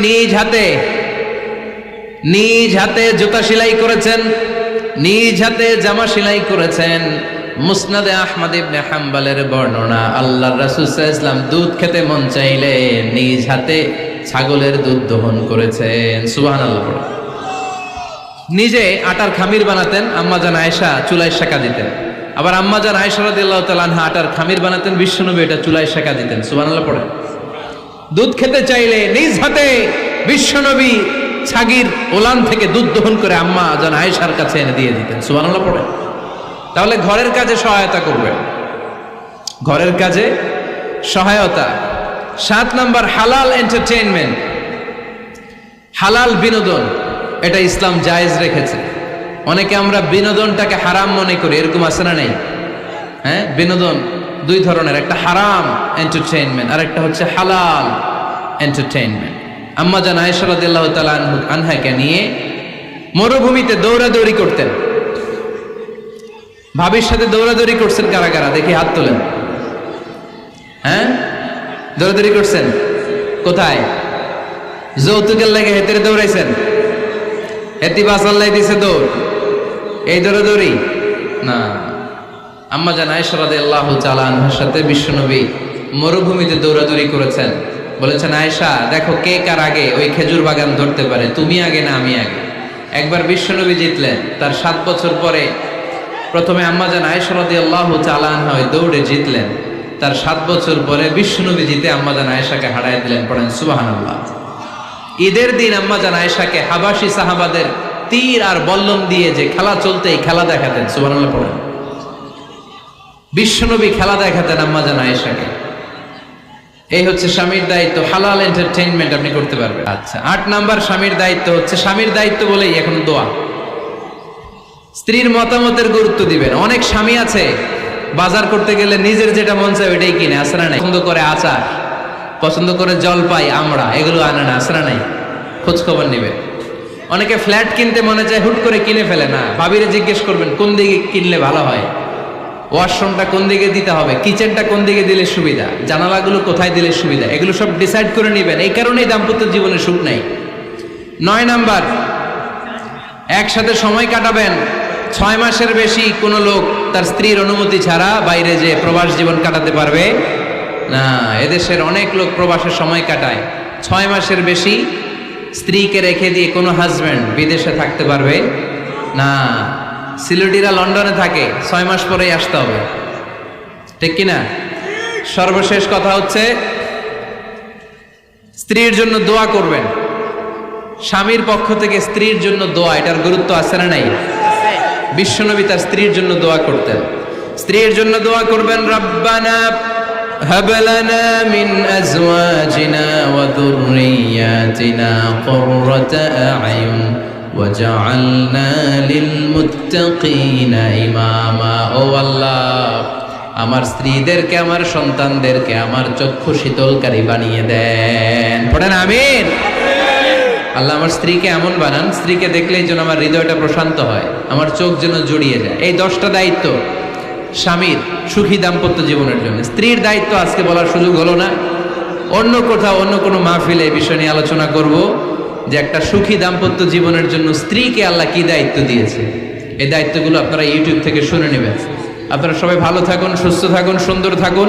নিজ হাতে জুতা সেলাই করেছেন, নিজ হাতে জামা সেলাই করেছেন। মুসনাদে আহমদ ইবনে হাম্বলের বর্ণনা, আল্লাহর রাসূল সাল্লাল্লাহু আলাইহি ওয়াসাল্লাম দুধ খেতে মন চাইলে নিজ হাতে ছাগলের দুধ দহন করেছেন। সুবহানাল্লাহ। নিজে আটার খামির বানাতেন, আম্মা জান আয়েশা চুলায় সেকা দিতেন। আবার আম্মা জান আয়েশা রাদিয়াল্লাহু তাআলা আনহা আটার খামির বানাতেন, বিশ্বনবী এটা চুলায় সেকা দিতেন। সুবহানাল্লাহ পড়ে। দুধ খেতে চাইলে নিজ হাতে বিশ্বনবী ছাগির ওলান থেকে দুধ দহন করে আম্মা জান আয়েশার কাছে এনে দিয়ে দিতেন। সুবহানাল্লাহ পড়ে। তাহলে ঘরের কাজে সহায়তা করবেন, ঘরের কাজে সহায়তা। 7 নাম্বার হালাল এন্টারটেইনমেন্ট, হালাল বিনোদন, এটা ইসলাম জায়েজ রেখেছে। অনেকে আমরা বিনোদনটাকে হারাম মনে করি, এরকম আছে না নাই? হ্যাঁ, বিনোদন 2 ধরনের, একটা হারাম এন্টারটেইনমেন্ট আর একটা হচ্ছে হালাল এন্টারটেইনমেন্ট। আম্মা জান আয়েশা রাদিয়াল্লাহু তাআলা আনহাকে নিয়ে মরুভূমিতে দৌড়াদৌড়ি করতেন। ভাবির সাথে দৌড়াদৌড়ি করছেন কারা কারা? দেখি হাত তোলেন। হ্যাঁ, দৌড়াদৌড়ি করছেন কোথায়? যৌতুকের লাগে হেতেরে দৌড়াইছেন? হেতি বাসাল্লাই দিছে দৌড়, এই দৌড়াদৌড়ি না। আম্মা জান আয়েশা রাদিয়াল্লাহু তাআলা আনহার সাথে বিশ্বনবী মরুভূমিতে দৌড়াদৌড়ি করেছেন। বলেছেন আয়েশা দেখো কে কার আগে ওই খেজুর বাগান ধরতে পারে, তুমি আগে না আমি আগে। একবার বিশ্বনবী জিতলেন, তার 7 বছর পরে প্রথমে আম্মা জান আয়েশা রাদিয়াল্লাহু তাআলা আনহা ওই দৌড়ে জিতলেন। তার 7 বছর পরে বিশ্বনবী জিতে আম্মা জান আয়েশাকে হারায় দিলেন। পড়েন সুবহানাল্লাহ। ঈদের দিন আম্মা জান আয়েশাকে হাবাসী সাহাবাদের তীর আর বল্লম দিয়ে যে খেলা চলতে এই খেলা দেখাতেন। সুবহানাল্লাহ পড়েন। বিশ্বনবী খেলা দেখাতেন আম্মা জান আয়েশাকে। এই হচ্ছে স্বামীর দায়িত্ব, হালাল এন্টারটেইনমেন্ট আপনি করতে পারবেন। আচ্ছা, 8 নাম্বার স্বামীর দায়িত্ব হচ্ছে, স্বামীর দায়িত্ব বলেই এখন দোয়া। স্ত্রীর মতামতের গুরুত্ব দিবেন। অনেক স্বামী আছে বাজার করতে গেলে নিজের যেটা মন চায় ওইটাই কিনে, আসে না নাই? পছন্দ করে আচার, পছন্দ করে জলপাই, আমড়া, এগুলো আনে না, আসে না নাই? খোঁজ খবর নিবে। অনেকে ফ্ল্যাট কিনতে মনে চায়, হুট করে কিনে ফেলে না। ভাবিরে জিজ্ঞেস করবেন কোন দিকে কিনলে ভালো হয়, ওয়াশরুমটা কোন দিকে দিতে হবে, কিচেনটা কোন দিকে দিলে সুবিধা, জানালাগুলো কোথায় দিলে সুবিধা, এগুলো সব ডিসাইড করে নেবেন। এই কারণেই দাম্পত্য জীবনে সুখ নাই। 9 নাম্বার, একসাথে সময় কাটাবেন। 6 মাসের বেশি কোনো লোক তার স্ত্রীর অনুমতি ছাড়া বাইরে যে প্রবাস জীবন কাটাতে পারবে না। এদেশের অনেক লোক প্রবাসে সময় কাটায়। 6 মাসের বেশি স্ত্রীকে রেখে দিয়ে কোনো হাজব্যান্ড বিদেশে থাকতে পারবে না। সিলেটিরা লন্ডনে থাকে, 6 মাস পরেই আসতে হবে, ঠিক কিনা? সর্বশেষ কথা হচ্ছে স্ত্রীর জন্য দোয়া করবেন। স্বামীর পক্ষ থেকে স্ত্রীর জন্য দোয়া, এটার গুরুত্ব আছে না নাই? বিশ্বনবী তার স্ত্রীর জন্য দোয়া করতেন। স্ত্রীর জন্য দোয়া করবেন, রব্বানা হাব লানা মিন আজওয়াজিনা ওয়া যুররিয়াতিনা কুররাতা আ'য়ুন ওয়াজআলনা লিল মুত্তাকিনা ইমামা। ও আল্লাহ, আমার স্ত্রীদেরকে, আমার সন্তানদেরকে আমার চক্ষু শীতলকারী বানিয়ে দেন। পড়েন আমিন। আল্লাহ আমার স্ত্রীকে এমন বানান, স্ত্রীকে দেখলেই যেন আমার হৃদয়টা প্রশান্ত হয়, আমার চোখ যেন জুড়িয়ে যায়। এই 10টা দায়িত্ব স্বামীর সুখী দাম্পত্য জীবনের জন্য। স্ত্রীর দায়িত্ব আজকে বলার সুযোগ হলো না, অন্য কোথাও অন্য কোনো মাহফিলে এই বিষয় নিয়ে আলোচনা করব যে একটা সুখী দাম্পত্য জীবনের জন্য স্ত্রীকে আল্লাহ কি দায়িত্ব দিয়েছে। এই দায়িত্বগুলো আপনারা ইউটিউব থেকে শুনে নেবেন। আপনারা সবাই ভালো থাকুন, সুস্থ থাকুন, সুন্দর থাকুন।